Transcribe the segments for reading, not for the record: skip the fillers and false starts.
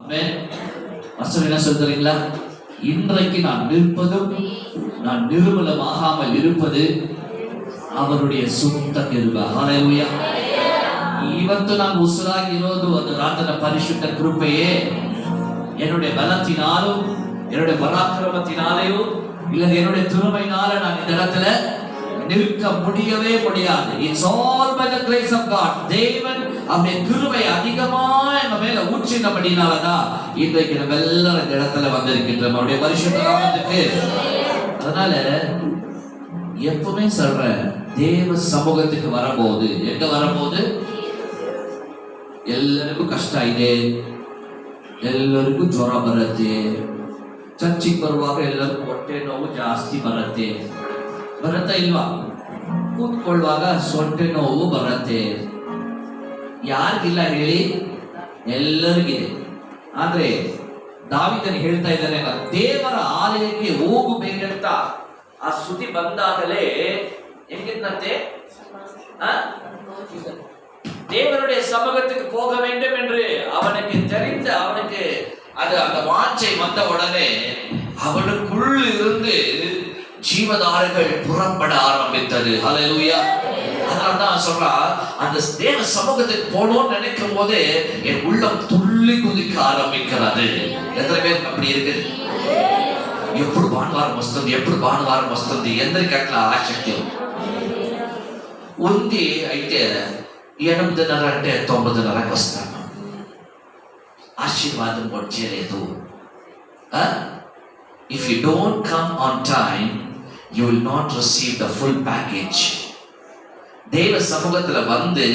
என்ன சொல்றீங்களா? இன்றைக்கு நான் நிற்பதும் நான் நிர்மூலமாகாமல் இருப்பது ಅವರುடைய ಸುತ್ತ ಕಿರುಬ. ಹಲ್ಲೆಲೂಯಾ. ಇವತ್ತು ನಾನು ಉಸಿರಾಗಿರೋದು ಅದು ರಾತನ ಪರಿಶುದ್ಧ ಕೃಪೆಯೇ. என்னுடைய பலத்தினாலும் என்னுடைய பராக்கிரமத்தினாலேயோ இல்ல என்னுடைய திறமையினால நான் இந்த இடத்துல நிற்க முடியவே முடியாது. It's all by the grace of God. தேவன் அவருடைய கிருபை அதிகமா நம்ம மேல ஊற்றினபடினாலதான் இன்றைக்கு நம்ம எல்லாரும் இந்த இடத்துல வந்திருக்கின்றோம். அவருடைய பரிசுத்த நாமத்துக்கு. அதனால எப்பவுமே சொல்றேன், தேவ சமூகத்துக்கு வரும்போது, எங்க வரும்போது ಎಲ್ಲರಿಗೂ ಕಷ್ಟ ಇದೆ, ಎಲ್ಲರಿಗೂ ಜ್ವರ ಬರುತ್ತೆ, ಚರ್ಚಿಗೆ ಬರುವಾಗ ಎಲ್ಲರಿಗೂ ಹೊಟ್ಟೆ ನೋವು ಜಾಸ್ತಿ ಬರುತ್ತೆ. ಬರುತ್ತಾ ಇಲ್ವಾ? ಕೂತ್ಕೊಳ್ಳುವಾಗ ಸೊಂಟೆ ನೋವು ಬರುತ್ತೆ. ಯಾರಿಗಿಲ್ಲ ಹೇಳಿ? ಎಲ್ಲರಿಗಿದೆ. ಆದ್ರೆ ದಾವೀದನು ಹೇಳ್ತಾ ಇದ್ದಾನೆ, ದೇವರ ಆಲಯಕ್ಕೆ ಹೋಗಬೇಕಂತ ಆ ಸುದ್ದಿ ಬಂದಾಗಲೇ ಹೆಂಗಿದ್ದಂತೆ, தேவனுடைய சமூகத்துக்கு போக வேண்டும் என்று அவனுக்கு தெரிந்த, அவனுக்கு அந்த வாஞ்சை வந்த உடனே அவனுக்குள் இருந்து ஜீவதாரைகள் புறப்பட ஆரம்பித்தது. ஹல்லேலூயா. அதனால்தான் சொல்றா, அந்த தேவ சமூகத்துக்கு போகணும்னு நினைக்கும் போது என் உள்ளம் துள்ளி குதிக்க ஆரம்பிக்கிறது. எத்தனை பேருக்கு அப்படி இருக்கு? ఎప్పుడు భానువారం వస్తుంది, ఎప్పుడు భానువారం వస్తుంది, ఎందరికి అట్లా ఆసక్తి ఉంది. అయితే 8:30 అంటే 9:30కి వస్తాను, ఆశీర్వాదం వచ్చేలేదు. If you don't come on time, you will not receive the full package. தேவ சமூகத்துல வந்து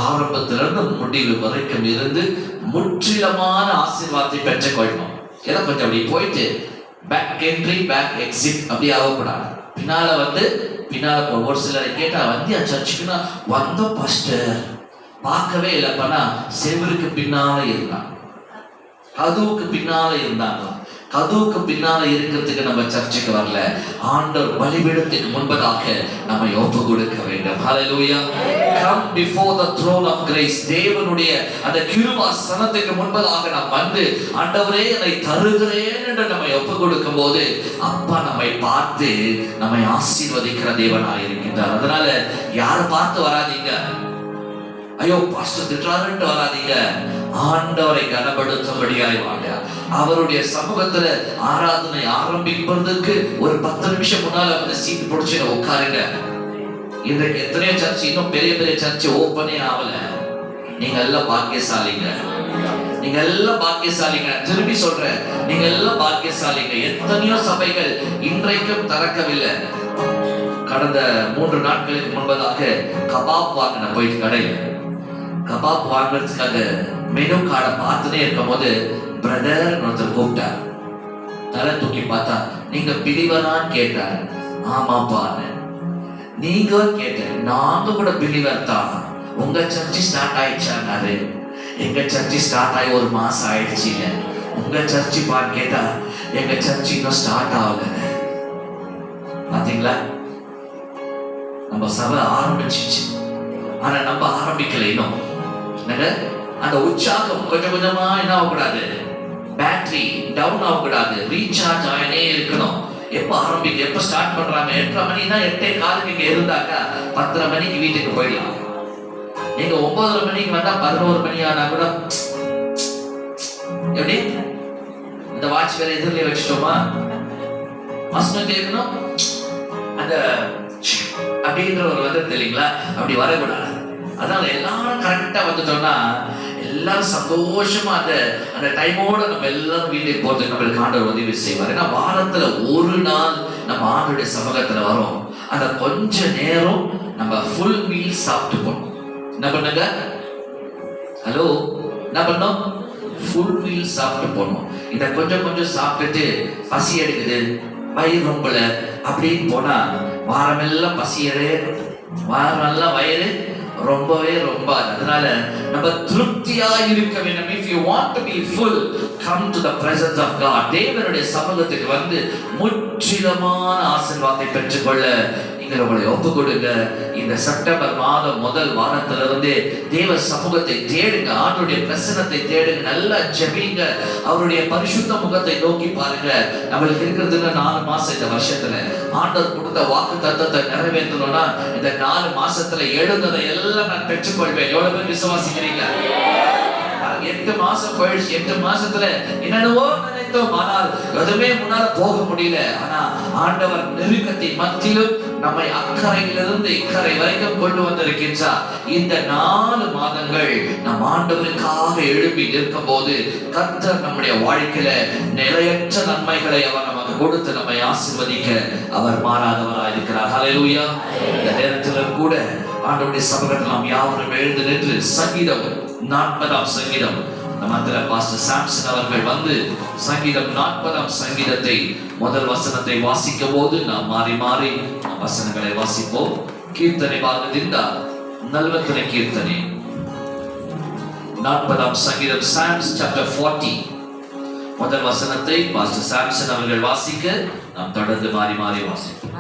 ஆரம்பத்திலிருந்து முடிவு வரைக்கும் இருந்து முற்றிலுமான ஆசீர்வாதத்தை பெற்றுக்கொள்ளணும். ஏதோ கொஞ்சம் அப்படி போயிட்டு பேக் என்ட்ரி பேக் எக்ஸிட் அப்படி ஆகக்கூடாது. பின்னால ஒரு சிலரை கேட்டா வந்தியா சர்ச்சுக்குன்னா வந்தோம் பாஸ்டர், பார்க்கவே இல்லை. பண்ணா செவருக்கு பின்னால இருந்தான், கதவுக்கு பின்னால இருந்தாங்க. கதவுக்கு பின்னால இருக்கிறதுக்கு நம்ம சர்ச்சுக்கு வரல, ஆண்டவர் பலிபீடத்துக்கு முன்பதாக நம்ம ஒப்பு கொடுக்க வேண்டும். ஹல்லேலூயா. Come before the throne of grace. தேவனுடைய அந்த கிருபாசனத்துக்கு முன்பதாக நாம் வந்து, ஆண்டவரே என்னை தருகிறேன் என்று நம்ம ஒப்பு கொடுக்கும் போது அப்பா நம்மை பார்த்து நம்மை ஆசீர்வதிக்கிற தேவனாய் இருக்கின்றார். அதனால யாரை பார்த்து வராதீங்க, ஐயோ பாஸ்டர் திட்டுறாருன்ட்டு வராதீங்க. ஆண்டவரை கனப்படுத்தும்படியாய் வாங்க. அவருடைய சமூகத்துல ஆராதனை ஆரம்பிப்பதற்கு ஒரு 10 நிமிஷம் முன்னால வந்து சீட் பிடிச்சு உட்காருங்க. இன்றைக்கு எத்தனையோ சர்ச், இன்னும் பெரிய பெரிய சர்ச் ஓப்பனே ஆகல. நீங்க எல்லாம் பாக்கியசாலிங்க, நீங்க எல்லாம் பாக்கியசாலிங்க. திரும்பி சொல்றேன், நீங்க எல்லாம் பாக்கியசாலிங்க. எத்தனையோ சபைகள் இன்றைக்கும் திறக்கவில்லை. கடந்த 3 நாட்களுக்கு முன்பதாக கபாப் வாங்கின போயிட்டு கடையில் கபாப் வாங்குறதுக்காக மெனு கார்டை பார்த்துட்டே இருக்கும் போது பிரதர் ஒருத்தர் கூப்பிட்டார். தலை தூக்கி பார்த்தா, நீங்க பிலிவரான்னு கேட்டார். ஆமாப்பான்னு. நீங்க கேட்டேன், நாங்க கூட பிலிவர் தான். உங்க சர்ச்சு ஸ்டார்ட் ஆயிடுச்சாரு? எங்க சர்ச்சு ஸ்டார்ட் ஆகி 1 மாசம் ஆயிடுச்சு. இல்ல உங்க சர்ச்சு பான்னு கேட்டா, எங்க சர்ச்சு இன்னும் ஸ்டார்ட் ஆகல. பாத்தீங்களா? நம்ம சபை ஆரம்பிச்சிச்சு, ஆனா நம்ம ஆரம்பிக்கல இன்னும். அந்த உற்சாகம் கொஞ்சம் கொஞ்சமா என்ன ஆகக்கூடாது, பேட்டரி டவுன் ஆகக்கூடாது, ரீசார்ஜ் ஆகினே இருக்கணும். எப்ப ஆரம்பிக்க, எப்ப ஸ்டார்ட் பண்றாங்க? 8:30 மணினா 8:15 இங்க இருந்தாக்கா 10:30 மணிக்கு வீட்டுக்கு போயிடலாம். நீங்க 9:30 மணிக்கு வந்தா 11 மணி ஆனா கூட எப்படி இந்த வாட்ச் வேற எதிரிலே வச்சுட்டோமா, வசனம் கேட்கணும், அந்த அப்படின்ற ஒரு வந்து இல்லைங்களா, அப்படி வரக்கூடாது. அதனால எல்லாரும் கரெக்டா வந்துட்டோம்னா எல்லாரும் சந்தோஷமா அந்த டைமோட நம்ம எல்லாரும் வீட்டுக்கு போறதுக்கு நம்மளுக்கு ஆண்டவர் உதவி செய்வார். ஏன்னா வாரத்துல ஒரு நாள் நம்ம ஆண்டவருடைய சமூகத்துல வரோம். அந்த கொஞ்ச நேரம் நம்ம ஃபுல் மீல் சாப்பிட்டு போனோம். என்ன பண்ணுங்க? ஹலோ, என்ன பண்ணோம்? ஃபுல் மீல் சாப்பிட்டு போனோம். இத கொஞ்சம் கொஞ்சம் சாப்பிட்டுட்டு பசி எடுக்குது, வயிறு ரொம்பல அப்படின்னு போனா வாரமெல்லாம் பசியவே, வாரமெல்லாம் வயிறு ரொம்பவே ரொம்ப. அதனால நம்ம திருப்தியா இருக்க வேண்டும். If you want to be full, come to the presence of God. தேவனுடைய சமூகத்துக்கு வந்து முற்றிலுமான ஆசீர்வாதத்தை பெற்றுக்கொள்ள நீங்கள் உங்களை ஒப்பு கொடுங்க. இந்த செப்டம்பர் மாதம் முதல் வாரத்திலிருந்து தேவ சமூகத்தை தேடுங்க, ஆண்டவருடைய பிரசன்னத்தை தேடுங்க, நல்லா ஜெபிங்க, அவருடைய பரிசுத்த முகத்தை நோக்கி பாருங்க. நம்மளுக்கு இருக்கிறதுல 4 மாசம் இந்த வருஷத்துல ஆண்டவர் கொடுத்த வாக்கு தத்தத்தை நிறைவேற்றணும்னா இந்த 4 மாசத்துல எழுந்ததை எல்லாம் நான் பெற்றுக்கொள்வேன். எவ்வளவு பேர் விசுவாசிக்கிறீங்க? 8 மாசம் போயிடுச்சு. 8 மாசத்துல என்னென்னவோ நினைத்தோம், ஆனால் எதுவுமே முன்னால போக முடியல. ஆனா ஆண்டவர் நெருக்கத்தின் மத்தியிலும் நம்மை அக்கறையிலிருந்து இக்கரை வரைக்கும் கொண்டு வந்திருக்கின்றார். இந்த 4 மாதங்கள் நம் ஆண்டவருக்காக எழுப்பி நிற்கும் போது கர்த்தர் நம்முடைய வாழ்க்கையில நிலையற்ற நன்மைகளை அவர் நமக்கு கொடுத்து நம்மை ஆசீர்வதிக்க அவர் மாறாதவராக இருக்கிறார். ஹல்லேலூயா. இந்த நேரத்தில் கூட ஆண்டவருடைய சமூகத்தில் நாம் யாவரும் எழுந்து நின்று சங்கீதம் 40ஆம் சங்கீதம் நம்ம பாஸ்டர் சாம்சன் அவர்கள் வந்து சங்கீதம் 40ஆம் சங்கீதத்தை முதல் வசனத்தை வாசிக்கும் போது நாம் மாறி மாறி வசனங்களை வாசிப்போம். கீர்த்தனை ಭಾಗದಿಂದ 40ನೇ ಕೀರ್ತನೆ 40ஆம் சங்கீதம் Psalms chapter 40 முதல் வசனத்தை பாஸ்டர் சாம்சன் அவர்கள் வாசிக்க நாம் தொடர்ந்து மாறி மாறி வாசிப்போம்.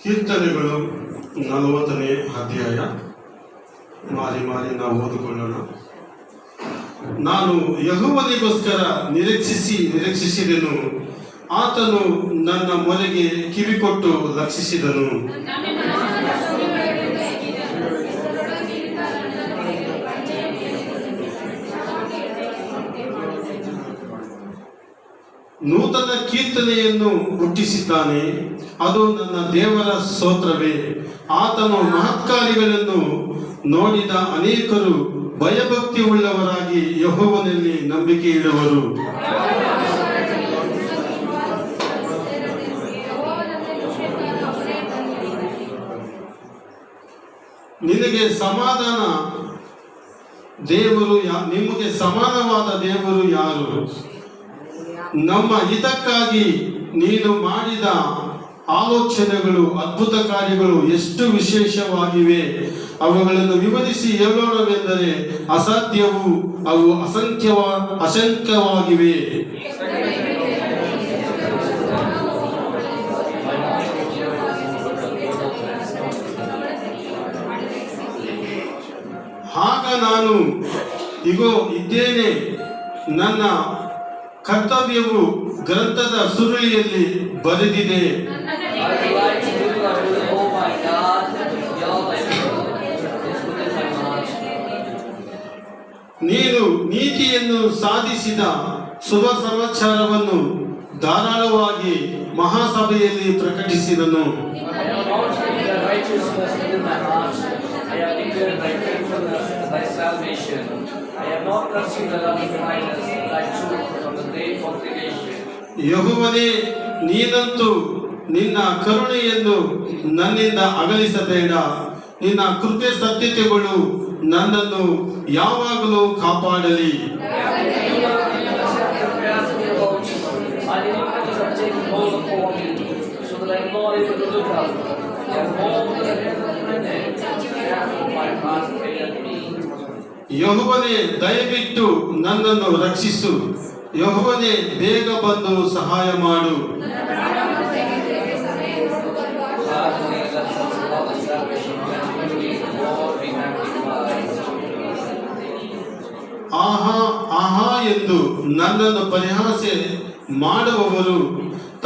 ಕೀರ್ತನೆಗಳು 40ನೇ ಅಧ್ಯಾಯ ಮಾರಿ ಮಾರಿ ನಾವು ಓದಿಕೊಳ್ಳೋಣ. ನಾನು ಯೆಹೋವನಿಗೋಸ್ಕರ ನಿರೀಕ್ಷಿಸಿದೆನು, ಆತನು ನನ್ನ ಮೊರೆಗೆ ಕಿವಿಕೊಟ್ಟು ರಕ್ಷಿಸಿದನು. ನೂತನ ಕೀರ್ತನೆಯನ್ನು ಹುಟ್ಟಿಸಿದ್ದಾನೆ, ಅದು ನನ್ನ ದೇವರ ಸ್ತೋತ್ರವೇ. ಆತನು ಮಹತ್ಕಾರ್ಯಗಳನ್ನು ನೋಡಿದ ಅನೇಕರು ಭಯಭಕ್ತಿ ಉಳ್ಳವರಾಗಿ ಯೆಹೋವನಲ್ಲಿ ನಂಬಿಕೆ ಇಡುವರು. ನಿಮಗೆ ಸಮಾಧಾನ ದೇವರು ನಿಮಗೆ ಸಮಾನವಾದ ದೇವರು ಯಾರು? ನಮ್ಮ ಹಿತಕ್ಕಾಗಿ ನೀನು ಮಾಡಿದ ಆಲೋಚನೆಗಳು, ಅದ್ಭುತ ಕಾರ್ಯಗಳು ಎಷ್ಟು ವಿಶೇಷವಾಗಿವೆ. ಅವುಗಳನ್ನು ವಿವರಿಸಿ ಹೇಳೋಣವೆಂದರೆ ಅಸಾಧ್ಯವೂ ಅವು ಅಸಂಖ್ಯವಾಗಿವೆ. ಆಗ ನಾನು ಇಗೋ ಇದ್ದೇನೆ, ನನ್ನ ಕರ್ತವ್ಯವು ಗ್ರಂಥದ ಸುರುಳಿಯಲ್ಲಿ ಬರೆದಿದೆ. ನೀನು ನೀತಿಯನ್ನು ಸಾಧಿಸಿದ ಶುಭ ಸಮಾಚಾರವನ್ನು ಧಾರಾಳವಾಗಿ ಮಹಾಸಭೆಯಲ್ಲಿ ಪ್ರಕಟಿಸಿದನು. ಯೆಹೋವನೇ, ನೀನಂತೂ ನಿನ್ನ ಕರುಣೆಯನ್ನು ನನ್ನಿಂದ ಅಗಲಿಸಬೇಡ. ನಿನ್ನ ಕೃಪೆ ಸತ್ಯತೆಗಳು ನನ್ನನ್ನು ಯಾವಾಗಲೂ ಕಾಪಾಡಲಿ. ಯೆಹೋವನೇ, ದಯವಿಟ್ಟು ನನ್ನನ್ನು ರಕ್ಷಿಸು. ಯೆಹೋವನೇ, ಬೇಗ ಬಂದು ಸಹಾಯ ಮಾಡು. ಆಹಾ ಆಹಾ ಎಂದು ನನ್ನನ್ನು ಪರಿಹಾಸ ಮಾಡುವವರು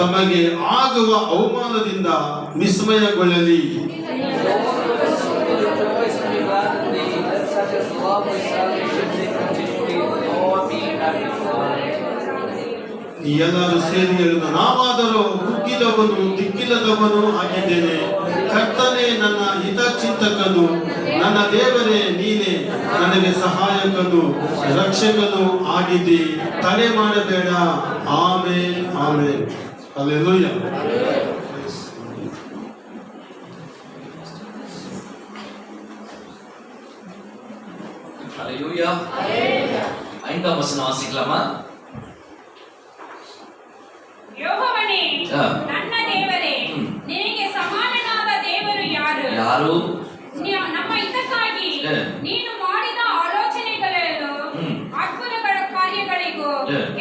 ತಮಗೆ ಆಗುವ ಅವಮಾನದಿಂದ ವಿಸ್ಮಯಗೊಳ್ಳಲಿ. ಎಲ್ಲರೂ ಸೇರಿ ಹೇಳುವ, ನಾವಾದರೂ ಕುಗ್ಗಿದವನು ದಿಕ್ಕಿಲ್ಲದವನು ಆಗಿದ್ದೇನೆ. ಕರ್ತನೇ ನನ್ನ ಹಿತಚಿಂತಕನು, ನನ್ನ ದೇವರೇ ನೀನೇ ನನಗೆ ಸಹಾಯಕನು ರಕ್ಷಕನು ಆಗಿದ್ದಿ, ತಡೆ ಮಾಡಬೇಡ. Amen amen. ಹಲ್ಲೆಲೂಯಾ. ஹல்லேலூயா. 5ஆம் வசனம் வாசிக்கலாமா? ಯೆಹೋವನೇ ನನ್ನ ದೇವರೇ, ನಿನಗೆ ಯಾರು ನಮ್ಮ ಹಿತಕ್ಕಾಗಿ ಹ. ನೀನು ಮಾಡಿದ ಆಲೋಚನೆಗಳೆಲ್ಲೋ ಅದ್ಭುತಗಳ ಕಾರ್ಯಗಳಿಗೂ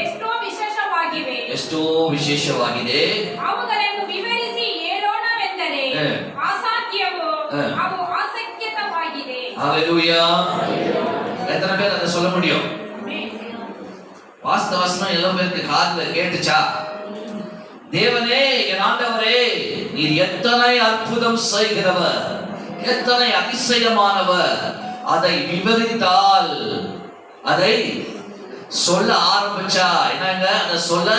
ಎಷ್ಟೋ ವಿಶೇಷವಾಗಿವೆ. ಎಷ್ಟೋ ವಿಶೇಷವಾಗಿದೆ. ಅವುಗಳನ್ನು ವಿವರಿಸಿ ಹೇಳೋಣವೆಂದರೆ ಹ. ಅಸಾಧ್ಯವೋ ಹ. ಅವು ಅಸಖ್ಯತವಾಗಿದೆ. ஹalleluya. எத்தனை பேர் அதை சொல்ல முடியும்? வாஸ்தவ வசனம் எல்லாம் பேருக்கு காதுல கேட்டுச்சா? தேவனே, என் ஆண்டவரே, நீர் எத்தனை அற்புதம் செய்கிறவர், எத்தனை அதிசயமானவர், அதை விவரித்தால், அதை சொல்ல ஆரம்பிச்சா என்னங்க, அதை சொல்ல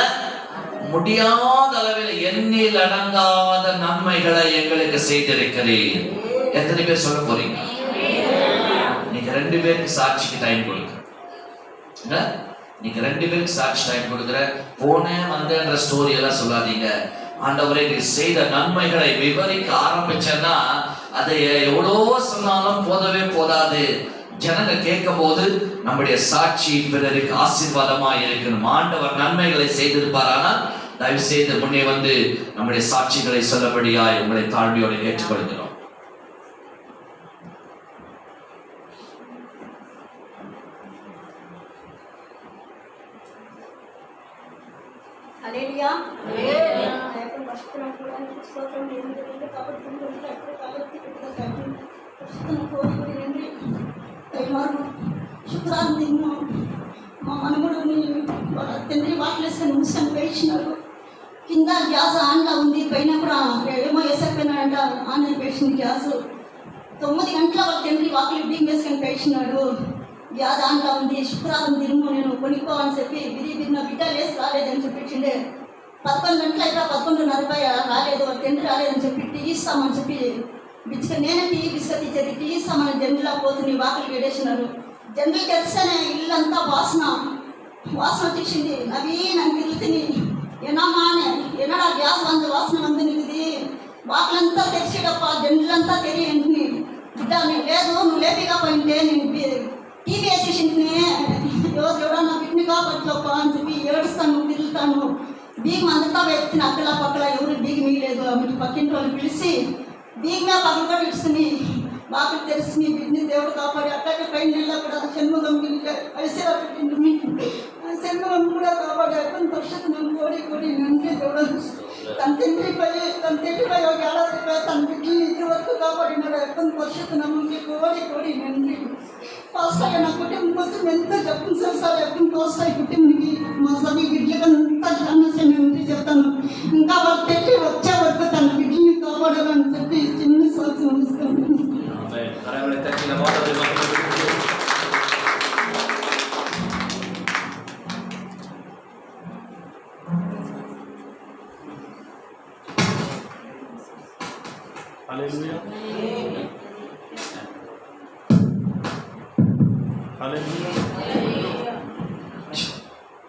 முடியாத அளவில் எண்ணில் அடங்காத நன்மைகளை எங்களுக்கு செய்திருக்கிறீர். எத்தனை பேர் சொல்ல போறீங்க? நீங்க 2 பேருக்கு சாட்சிக்கு டைம் கொடுங்க. நீங்க 2 பேருக்கு சாட்சி டைம் கொடுக்குற. போனேன் வந்தேன்ற ஸ்டோரி எல்லாம் சொல்லாதீங்க. ஆண்டவரே, நீ செய்த நன்மைகளை விவரிக்க ஆரம்பிச்சேன்னா அதை எவ்வளோ சொன்னாலும் போதவே போதாது. ஜனங்க கேட்கும் போது நம்முடைய சாட்சி பிறருக்கு ஆசீர்வாதமா இருக்கணும். ஆண்டவர் நன்மைகளை செய்திருப்பாரானால் தயவு செய்து முன்னே வந்து நம்முடைய சாட்சிகளை சொல்லபடியாய் உங்களை தாழ்மையோடு கேட்டுக்கொள்கிறோம். హల్లెలూయా. దేవుని పరిశుద్ధమైన నామమునకు స్తోత్రం. దేవుని కాబట్టి పుణ్యవంతులు ఎక్కడ కాలెత్తి పెట్టిన తండ్రి, పరిశుద్ధమైన కోడి నండి దైవాను శుక్రాన్ని నిన్ను మా మనముడిని వాళ్ళ తండ్రి వాటిలేసుకొని ముసుకొని పేర్చినారు. కింద గ్యాస్ ఆన్లో ఉంది, పైన కూడా ఏమో వేసకపోయినాడంట. On పేర్చింది gas. 9 గంటల వాళ్ళ తండ్రి వాకిలి బియ్యం వేసుకొని పేర్చినాడు. గ్యాస్ ఆన్లో ఉంది. శుక్రవారం తిరుము నేను కొనుక్కోవాలని చెప్పి బిరిన బిడ్డ లేసి రాలేదని చెప్పించిండే. 11 గంటలు అయితే 11:30 రాలేదు, వాళ్ళ తండ్రి రాలేదని చెప్పి టీ ఇస్తామని చెప్పి నేనే టీ బిస్కెట్ ఇచ్చేది. టీ ఇస్తామని జనరల్లో పోతుంది, వాకిలి వేడేసినారు. జనరల్ తెరిస్తేనే ఇల్లంతా వాసన వచ్చేసింది. అవి నన్ను తిరుగుతుంది. ఏనామా ఏనాడా గ్యాస్ వాసన ఉంది నీది, వాకిలంతా తెరిచేటప్ప జనరలంతా తెరియండి. బిడ్డ నేను లేదు, నువ్వు లేపిగా పోయింటే నేను టీవీ వేసేసింది. ఎవడో నా బిడ్డని కాపట్లోప అని చెప్పి ఏడుస్తాను, తిరుగుతాను. బీగం అంతటా ఎత్తిన అక్కల పక్కల ఎవరు బీగం మిగిలేదు. ఆమె పక్కింటి వాళ్ళు పిలిచి బీగమే పక్కన కూడా ఇస్తుంది. వాకిలి తెలిసి బిడ్డని దేవుడు కాపాడి అట్లాగే పైన నెల కూడా షణ్ముఖం అడిసేలా పెట్టింది. షణ్ముఖం కూడా కాపాడి అక్కడ పరిస్థితి కోడి నండి దేవుడు తన తండ్రిపై ఒక ఏడాదిపై తన బిడ్డని ఇంటి వరకు కాపాడినాడు. ఎక్కడ పరిస్థితి నమ్మి కోడి నండి. ఫస్ట్ నా కుటుంబం కోసం ఎంత చెప్తుంది సార్ ఎప్పుడు ఫస్ట్ కుటుంబానికి మా సభ బిడ్డలకు అంతా జానసం ఉంది చెప్తాను. ఇంకా వాళ్ళు తెచ్చి వచ్చే వరకు తన బిడ్డని కాపాడాలని చెప్పి చిన్న సాక్షి ఇస్తాను. Hallelujah. Hallelujah.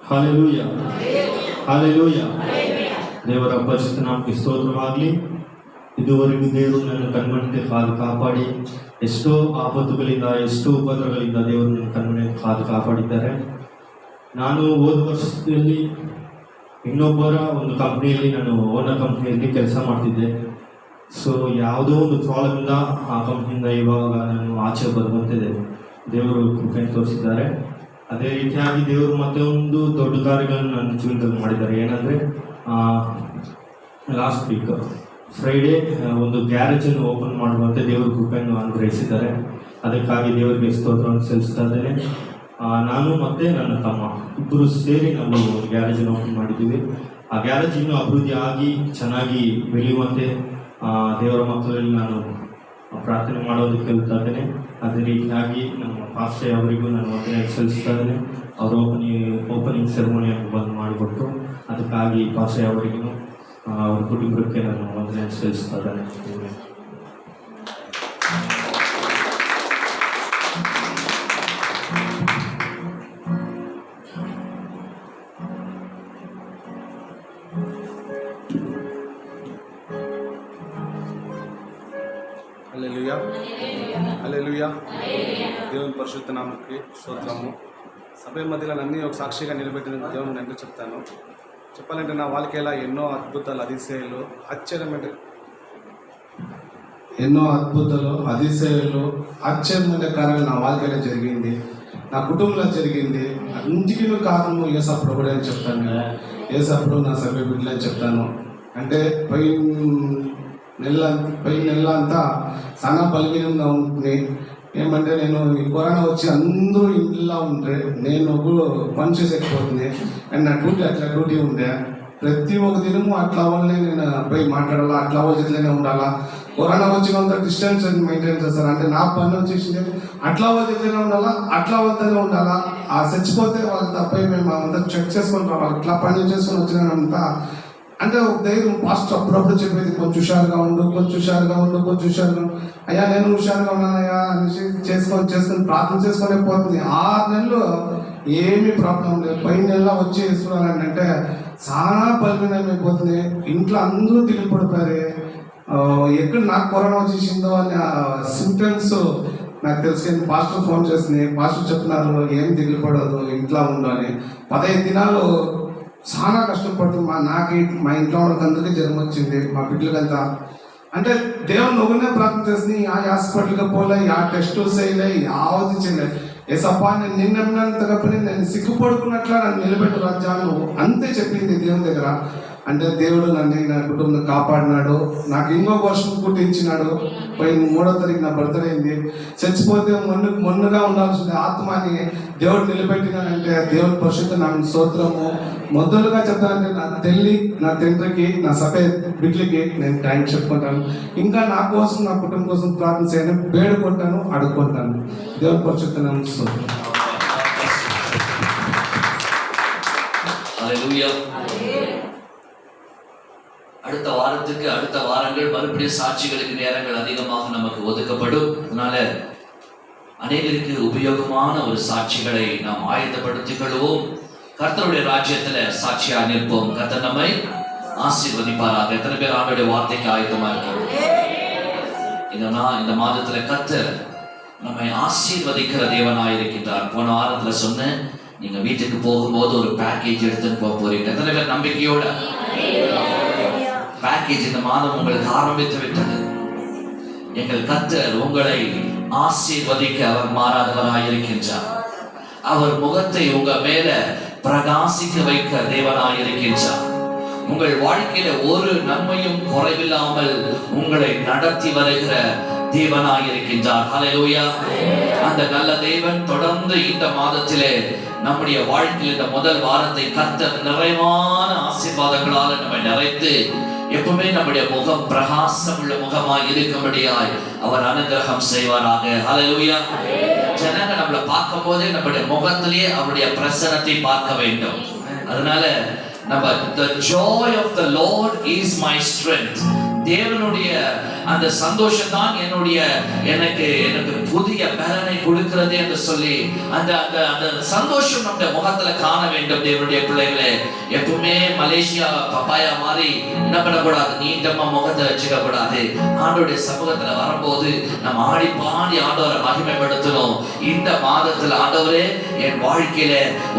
Hallelujah. Hallelujah. ದೇವರ ಪರಿಶುದ್ಧ ನಾಮಕ್ಕೆ ಸ್ತೋತ್ರವಾಗಲಿ. ಇದುವರೆಗೂ ದೇವರು ನನ್ನ ಕಣ್ಮಣಿಗೆ ಕಾಪಾಡಿ ಎಷ್ಟೋ ಆಪತ್ತುಗಳಿಂದ ಎಷ್ಟೋ ಉಪದ್ರವಗಳಿಂದ ದೇವರು ನನ್ನ ಕಣ್ಮಣಿಗೆ ಕಾಪಾಡಿದ್ದಾರೆ. ನಾನು ಹೋದ ವರ್ಷದಲ್ಲಿ ಇನ್ನೊಬ್ಬರ ಒಂದು ಕಂಪ್ನಿಯಲ್ಲಿ ನಾನು ಓನರ್ ಕಂಪ್ನಿಯಲ್ಲಿ ಕೆಲಸ ಮಾಡ್ತಿದ್ದೆ. ಸೊ ಯಾವುದೋ ಒಂದು ಪ್ರಾಬ್ಲಮಿಂದ ಆ ಕಂಪ್ನಿಯಿಂದ ಇವಾಗ ನಾನು ಆಚೆ ಬರುವಂತೆ ದೇವರು ಕೃಪೆ ತೋರಿಸಿದ್ದಾರೆ. ಅದೇ ರೀತಿಯಾಗಿ ದೇವರು ಮತ್ತೆ ಒಂದು ದೊಡ್ಡ ಕಾರ್ಯಗಳನ್ನು ನನ್ನ ಜೀವನದಲ್ಲಿ ಮಾಡಿದ್ದಾರೆ. ಏನಂದರೆ ಲಾಸ್ಟ್ ವೀಕ್ ಫ್ರೈಡೇ ಒಂದು ಗ್ಯಾರೇಜನ್ನು ಓಪನ್ ಮಾಡುವಂತೆ ದೇವರು ಕೃಪೆಯನ್ನು ಅನುಗ್ರಹಿಸಿದ್ದಾರೆ. ಅದಕ್ಕಾಗಿ ದೇವರಿಗೆ ಸ್ತೋತ್ರವನ್ನು ಸಲ್ಲಿಸ್ತಾ ಇದ್ದೇನೆ. ನಾನು ಮತ್ತು ನನ್ನ ತಮ್ಮ ಇಬ್ಬರು ಸೇರಿ ನಾವು ಗ್ಯಾರೇಜನ್ನು ಓಪನ್ ಮಾಡಿದ್ದೀವಿ. ಆ ಗ್ಯಾರೇಜ್ ಇನ್ನೂ ಅಭಿವೃದ್ಧಿ ಆಗಿ ಚೆನ್ನಾಗಿ ಬೆಳೆಯುವಂತೆ ದೇವರ ಮಕ್ಕಳಲ್ಲಿ ನಾನು ಪ್ರಾರ್ಥನೆ ಮಾಡೋದಕ್ಕೆ ಹೇಳ್ತಾ ಇದ್ದೇನೆ. ಅದೇ ರೀತಿಯಾಗಿ ನಮ್ಮ ಪಾಸ್ಟರ್ ಅವರಿಗೂ ನಾನು ವಂದನೆ ಸಲ್ಲಿಸ್ತಾ ಇದ್ದೇನೆ. ಅವರು ಓಪನಿಂಗ್ ಸೆರೆಮನಿಯನ್ನು ಬಂದು ಮಾಡಿಕೊಟ್ಟು ಅದಕ್ಕಾಗಿ ಪಾಸ್ಟರ್ ಅವರಿಗೂ ಅವ್ರ ಕುಟುಂಬಕ್ಕೆ ನಾನು ವಂದನೆ ಸಲ್ಲಿಸ್ತಾ ಇದ್ದೇನೆ. హల్లెలూయా. హల్లెలూయా. దేవుని పరిశుద్ధ నామముకి స్తోత్రము. సభ మధ్యలో నన్ను ఒక సాక్షిగా నిలబెట్టిన దేవుని నేను చెప్తాను. చెప్పాలంటే నా వాళ్ళకేలా ఎన్నో అద్భుతాలు, అతిశయాలు, ఆశ్చర్యమైన ఎన్నో అద్భుతాలు, అతిశయాలు, ఆశ్చర్యమైన కార్యాలు నా வாழ்க்கைలో జరిగింది, నా కుటుంబంలో జరిగింది. అన్నిటికీ కారణము యేసప్పుడు కూడా అని చెప్తాను కదా. యేసప్పుడు నా సభ్య బిడ్డలు అని చెప్తాను. అంటే పోయిన నెల అంతా చాలా బలహీనంగా ఉంటుంది. ఏమంటే నేను ఈ కరోనా వచ్చి అందరూ ఇంట్లో ఉంటే నేను పని చేసేకపోతుంది. అండ్ నా డ్యూటీ ఉండే ప్రతి ఒక్క దినము అట్లా వాళ్ళనే నేను పోయి మాట్లాడాలా, అట్లా వాళ్ళ చేతిలోనే ఉండాలా. కరోనా వచ్చినంత డిస్టెన్స్ మెయింటైన్ చేస్తారు. అంటే నా పని వచ్చేసింది అట్లా వాళ్ళ చేతిలోనే ఉండాలా, అట్లా వాళ్ళతోనే ఉండాలా. ఆ చచ్చిపోతే వాళ్ళకి తప్పై మేము అంతా చెక్ చేసుకొని రావాలి. ఇట్లా పని చేసుకొని వచ్చినంతా అంటే ఒక ధైర్యం పాస్ట్ అప్పుడప్పుడు చెప్పేది, కొంచెం హుషారుగా ఉండు, కొంచెం హుషారుగా ఉండు, కొంచెం హుషారుగా. అయ్యా నేను హుషారుగా ఉన్నానయ్యా అనేసి చేసుకొని ప్రార్థన చేసుకునే పోతుంది. 6 నెలలు ఏమీ ప్రాబ్లం లేదు. పోయిన నెలలో వచ్చి వేసుకున్నానండి అంటే చాలా బలహీనమైపోతుంది. ఇంట్లో అందరూ తిరిగి పడిపోయారు. ఎక్కడ నాకు కరోనా వచ్చేసిందో అని సింప్టమ్స్ నాకు తెలుసుకొని పాస్టర్ ఫోన్ చేసింది. పాస్టర్ చెప్తున్నారు ఏం దిగులుపడదు, ఇంట్లో ఉండు అని. 15 దినాలు చాలా కష్టపడుతుంది. మా ఇంట్లో వాళ్ళకి అందరికీ జ్వరం వచ్చింది, మా బిడ్డలకంతా. అంటే దేవుని ఒకనే ప్రార్థన చేసి ఆ హాస్పిటల్కి పోలే, ఆ టెస్ట్ చేయలే, ఆవది చేయలే. ఏసప్పా నేను నిన్నంతగా పని నేను సిగ్గుపడుకున్నట్లా నన్ను నిలబెట్టు రాజ్యాలు అంతే చెప్పింది దేవుని దగ్గర. అంటే దేవుడు నన్ను నా కుటుంబం కాపాడినాడు. నాకు ఇంకొక వర్షం పుట్టించినాడు. పోయిన 3వ తారీఖు నా బర్త్డే అయింది. చచ్చిపోతే మొన్నగా ఉండాల్సిన ఆత్మని దేవుడు నిలబెట్టినాడంటే దేవుని పరిశుద్ధ నాకు స్తోత్రము. మొదలుగా చెప్తానంటే నా తల్లి, నా తండ్రికి, నా సభ బిడ్డలకి నేను థ్యాంక్స్ చెప్పుకుంటాను. ఇంకా నా కోసం, నా కుటుంబం కోసం ప్రార్థన చేయడం వేడుకుంటాను, అడుక్కుంటాను. దేవుని పరిశుద్ధ నాకు స్తోత్రం. ஹல்லேலூயா. அடுத்த வாரங்கள் மறுபடியும் சாட்சிகளுக்கு நேரங்கள் அதிகமாக நமக்கு ஒதுக்கப்படும். அதனால அநேகருக்கு உபயோகமான ஒரு சாட்சிகளை நாம் ஆயத்தப்படுத்திக் கொள்வோம். கர்த்தருடைய ராஜ்யத்துல சாட்சியா நிற்போம். கர்த்தர் நம்மை ஆசீர்வதிப்பாராக. எத்தனை பேர் ஆண்டவருடைய வார்த்தைக்கு ஆயத்தமா இருக்கிறோம்? இந்த மாதத்துல கர்த்தர் நம்மை ஆசீர்வதிக்கிற தேவனாய் இருக்கின்றார். போன வாரத்துல சொன்னேன், நீங்க வீட்டுக்கு போகும்போது ஒரு பேக்கேஜ் எடுத்துன்னு போக போறீங்க. எத்தனை பேர் நம்பிக்கையோட பேக்கேஜ் இந்த மாதம் உங்களுக்கு ஆரம்பித்து விட்டது. எங்கள் கர்த்தர் உங்களை ஆசீர்வதிக்க அவர் மாறாதவராய் இருக்கின்றார். அவர் முகத்தை உங்க மேல பிரகாசிக்க வைக்க தேவனாய் இருக்கின்றார். உங்கள் வாழ்க்கையில ஒரு நன்மையும் குறைவில்லாமல் உங்களை நடத்தி வருகிற தேவனாய் இருக்கின்றார். ஹல்லேலூயா. அந்த நல்ல தேவன் தொடர்ந்து இந்த மாதத்திலே நம்முடைய வாழ்க்கையில் இந்த முதல் வாரத்தை கர்த்தர் நிறைவான ஆசீர்வாதங்களால் நம்மை நிறைத்து எப்பவுமே நம்முடைய முகம் பிரகாசம் உள்ள முகமாய் இருக்கும்படியாய் அவர் அனுகிரகம் செய்வாராக. ஹல்லேலூயா. ஜனங்க நம்மளை பார்க்கும் போதே நம்முடைய முகத்திலேயே அவருடைய பிரசன்னத்தை பார்க்க வேண்டும். அதனால நம்ம the joy of the Lord is my strength. தேவனுடைய அந்த சந்தோஷம் தான் எனக்கு புதிய பலனை கொடுக்கிறது என்று சொல்லி அந்த அந்த சந்தோஷம் நம்முடைய முகத்துல காண வேண்டும். தேவனுடைய பிள்ளைகளே, எப்பவுமே மலேசியா பப்பாயா மாதிரி என்ன பண்ணக்கூடாது, நீண்டமா முகத்தை வச்சுக்க கூடாது. ஆண்டோடைய சமூகத்துல வரும்போது நம்ம ஆடி பாடி ஆண்டவரை மகிமைப்படுத்தணும். இந்த மாதத்துல ஆண்டவரே என் வாழ்க்கையில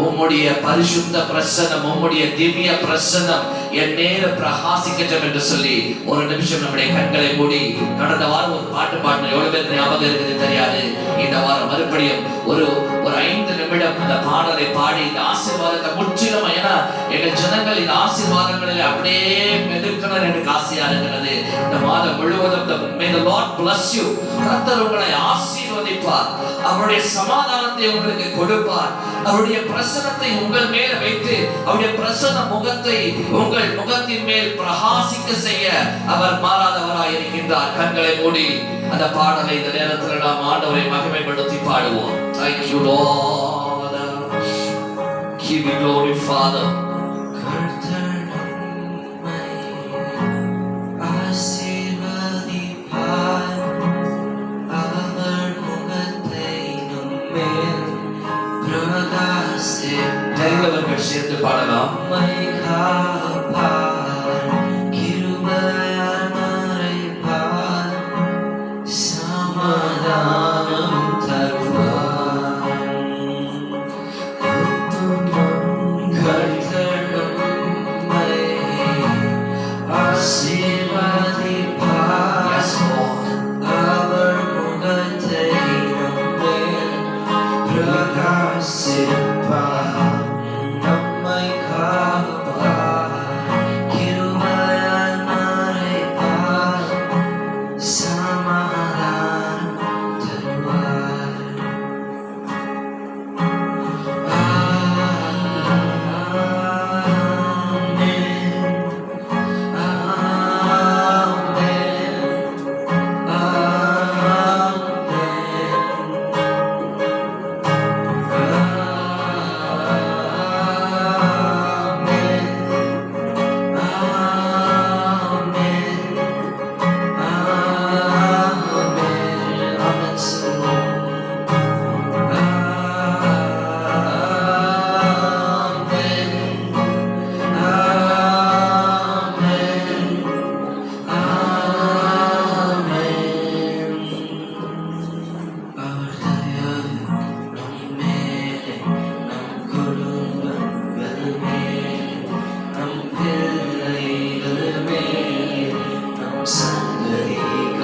உம்முடைய பரிசுத்த பிரசன்னம், உம்முடைய திவ்ய பிரசன்னம் என் நேர பிரகாசிக்கட்டும் என்று சொல்லி ஒரு நிமிஷம் நம்முடைய கண்களை மூடி கடந்த வாரம் ஒரு பாட்டு பாடின எவ்வளவு பேருக்கு ஞாபகம் இருக்குது தெரியாது. இந்த வாரம் மறுபடியும் ஒரு 5 நிமிடம் அந்த பாடலை பாடி இந்த ஆசீர்வாதத்தை முற்றிலும், ஏன்னா எங்கள் ஜனங்கள் இந்த ஆசீர்வாதங்களில் அப்படியே மெதுக்கணும் எனக்கு ஆசையா இருக்கிறது. இந்த மாதம் முழுவதும் may the Lord bless you. கர்த்தர் உங்களை ஆசீர்வதிப்பார். அவருடைய சமாதானத்தை உங்களுக்கு கொடுப்பார். அவருடைய பிரசன்னத்தை உங்கள் மேல் வைத்து அவருடைய பிரசன்ன முகத்தை உங்கள் முகத்தின் மேல் பிரகாசிக்க செய்ய அவர் மாறாதவராய் இருக்கின்றார். கண்களை மூடி அந்த பாடலை இந்த நேரத்தில் நாம் ஆண்டவரை மகிமைப்படுத்தி பாடுவோம். Thank you Lord. Give you glory Father. தேவர்கள் சேர்த்து பாடலாம்.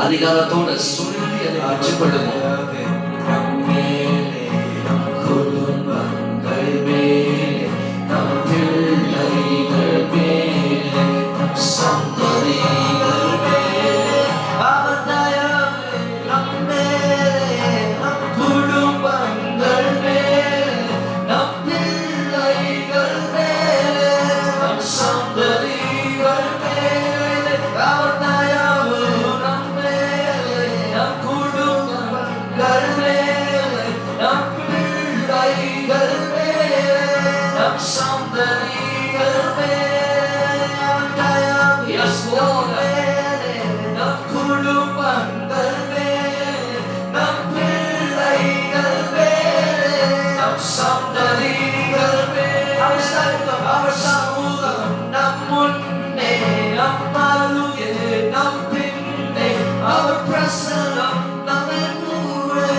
அதிகாரத்தோட சொல்லி அதை அச்சுப்படுவோம். குடும்பங்கள் மேலே, நம் பிள்ளைகள் மேலே, நம் சந்ததிகள் மேலே, அவர் தயவு நம் மேலே, நம் குடும்பங்கள் மேலே, நம் பிள்ளைகள் மேலே, நம் சந்ததிகள் மேலே, அவர் தயவு நம் மேலே, நம் குடும்பங்கள் மேலே, நம் பிள்ளைகள் மேலே, நம் சந்ததிகள் மேலே, அவர் தயவு Yes, Lord. நம் குடும்பங்கள் மேலே, நம் பிள்ளைகள் மேலே, நம் சந்ததிகள் மேலே, அவர் சமூகம் நம் முன்னே, நம் அருகே, நம் பின்னே, அவர் பிரசன்னம் நம்மை மூடே,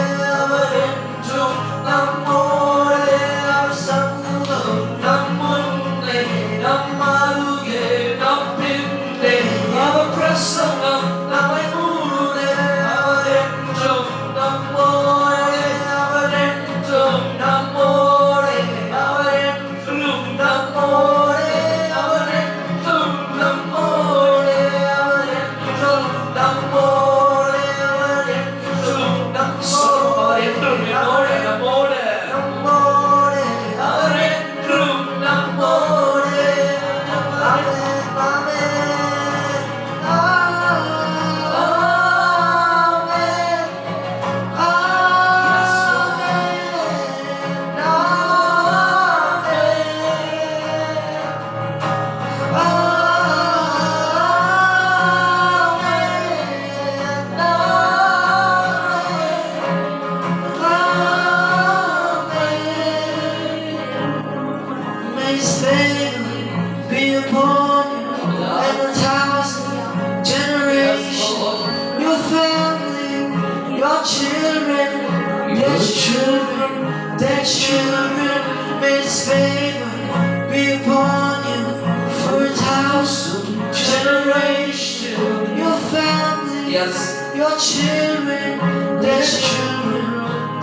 அவர் என்றும் நம்மோடே, அவர் சமூகம் நம் முன்னே, நம் அருகே, நம் பின்னே, அவர் பிரசன்னம் நம்மை மூடே, அவர் என்றும் நம்மோடே, அவர் என்றும் நம்மோடே, அவர் என்றும் நம்மோடே, அவர் என்றும் நம்மோடே, அவர் என்றும் நம்மோடே, அவர் என்றும் நம்மோடே, அவர் என்றும் நம்மோடே, நம்மோடே, அவர் என்றும் நம்மோடே. May His favor be upon you and 1,000 generations, your family, your children, their children, their children. May His favor be upon you for 1,000 generations, your family, your children, their children,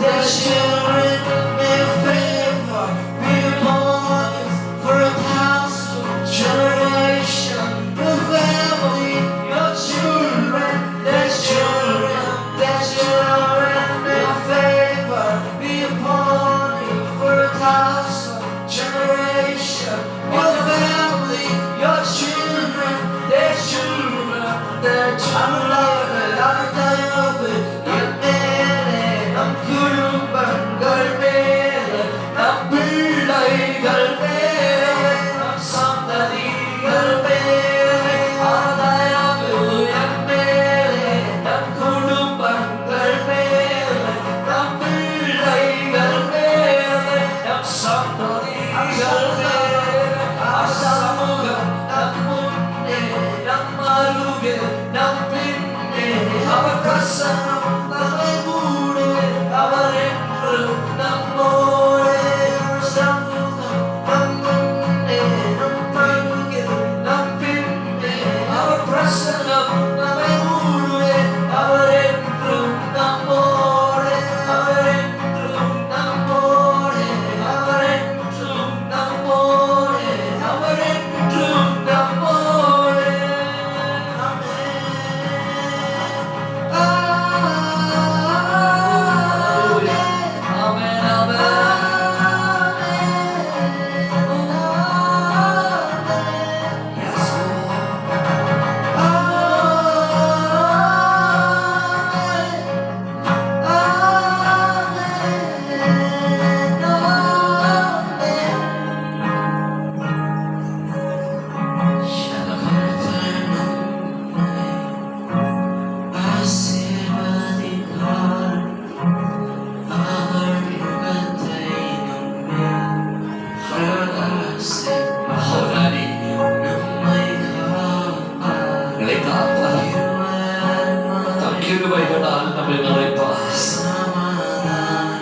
their children. May your favor be upon you for 1,000 generations, your family, your children, their children, their children. May your favor be upon you for 1,000 generations, your family, your children, their children, their children. I'm குடும்பங்கள் மேலே, நம் பிள்ளைகள் மேலே, நம் சந்ததிகள் மேலே, ஆதாயவு என் மேலே, நம் குடும்பங்கள் மேலே, நம் பிள்ளைகள் மேலே, நம் சந்ததிகள் மேலே, அவர் சமூகம் நம் முன்னே, நம் அருகே, நம் பின்னே, அவர் பிரசன்னம் நம்மை மூடே, அவர் என்றும் நம்மோடே, அவர் சமூகம் நம் முன்னே, நம் அருகே, நம் பின்னே, அவர் பிரசன்னம் நம்மை மூடே, அவர் என்றும் நம்மோடே, அவர் என்றும் நம்மோடே, அவர் என்றும் நம்மோடே, அவர் என்றும் நம்மோடே. Amen, yes,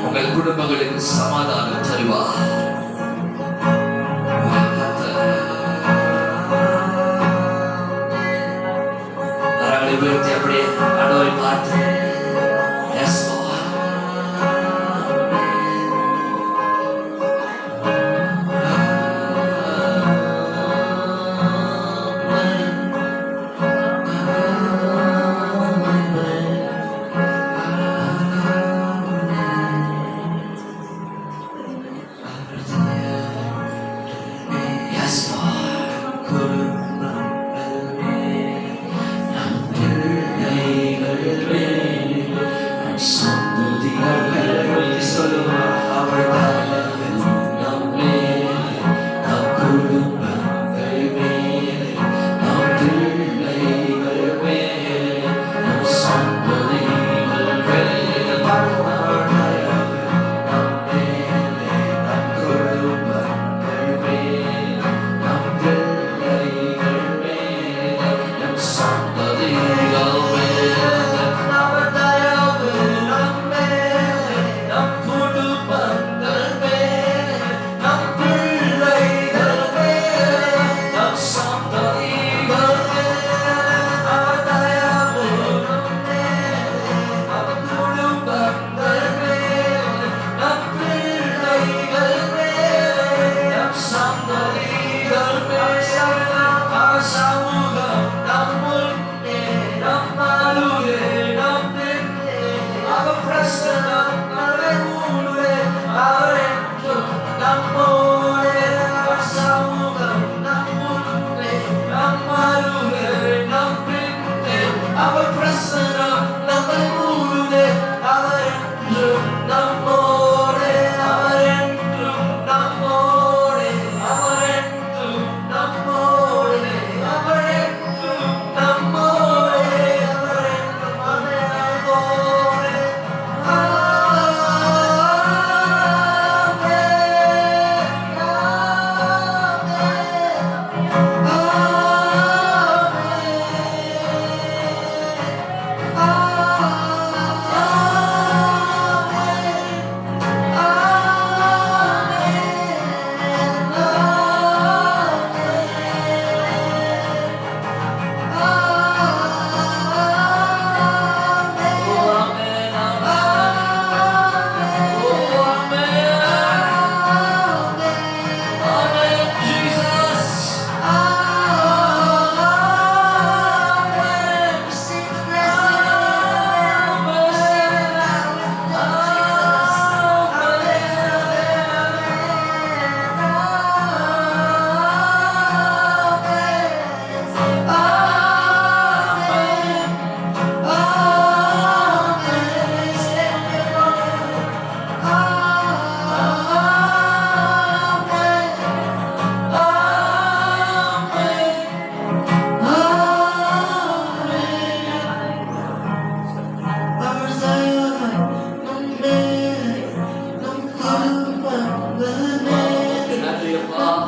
உங்கள் குடும்பங்களுக்கு சமாதானம் தருவார்.